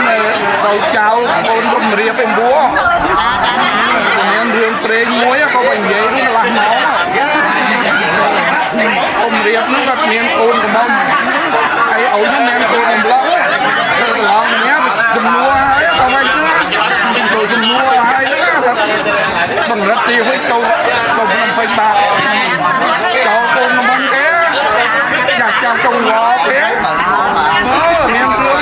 เราเจ้าโอนรมเรียเป็นบัวเนี่ยเรื่องเปรย์มวยเขาเป็นเย่นี่ละน้องผมเรียบนึกกับเมียนโอนกับมันไอ้เอาเนี่ยเมียนโอนกับเราลองเนี้ยจุ่มนัวให้เอาไปเนื้อโดยจุ่มนัวให้เนื้อบังรัตตีให้โตตบลงไปตาเจ้าโอนกับมันแกอยากจะจงรอแกเมียนเรื่อง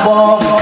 Bom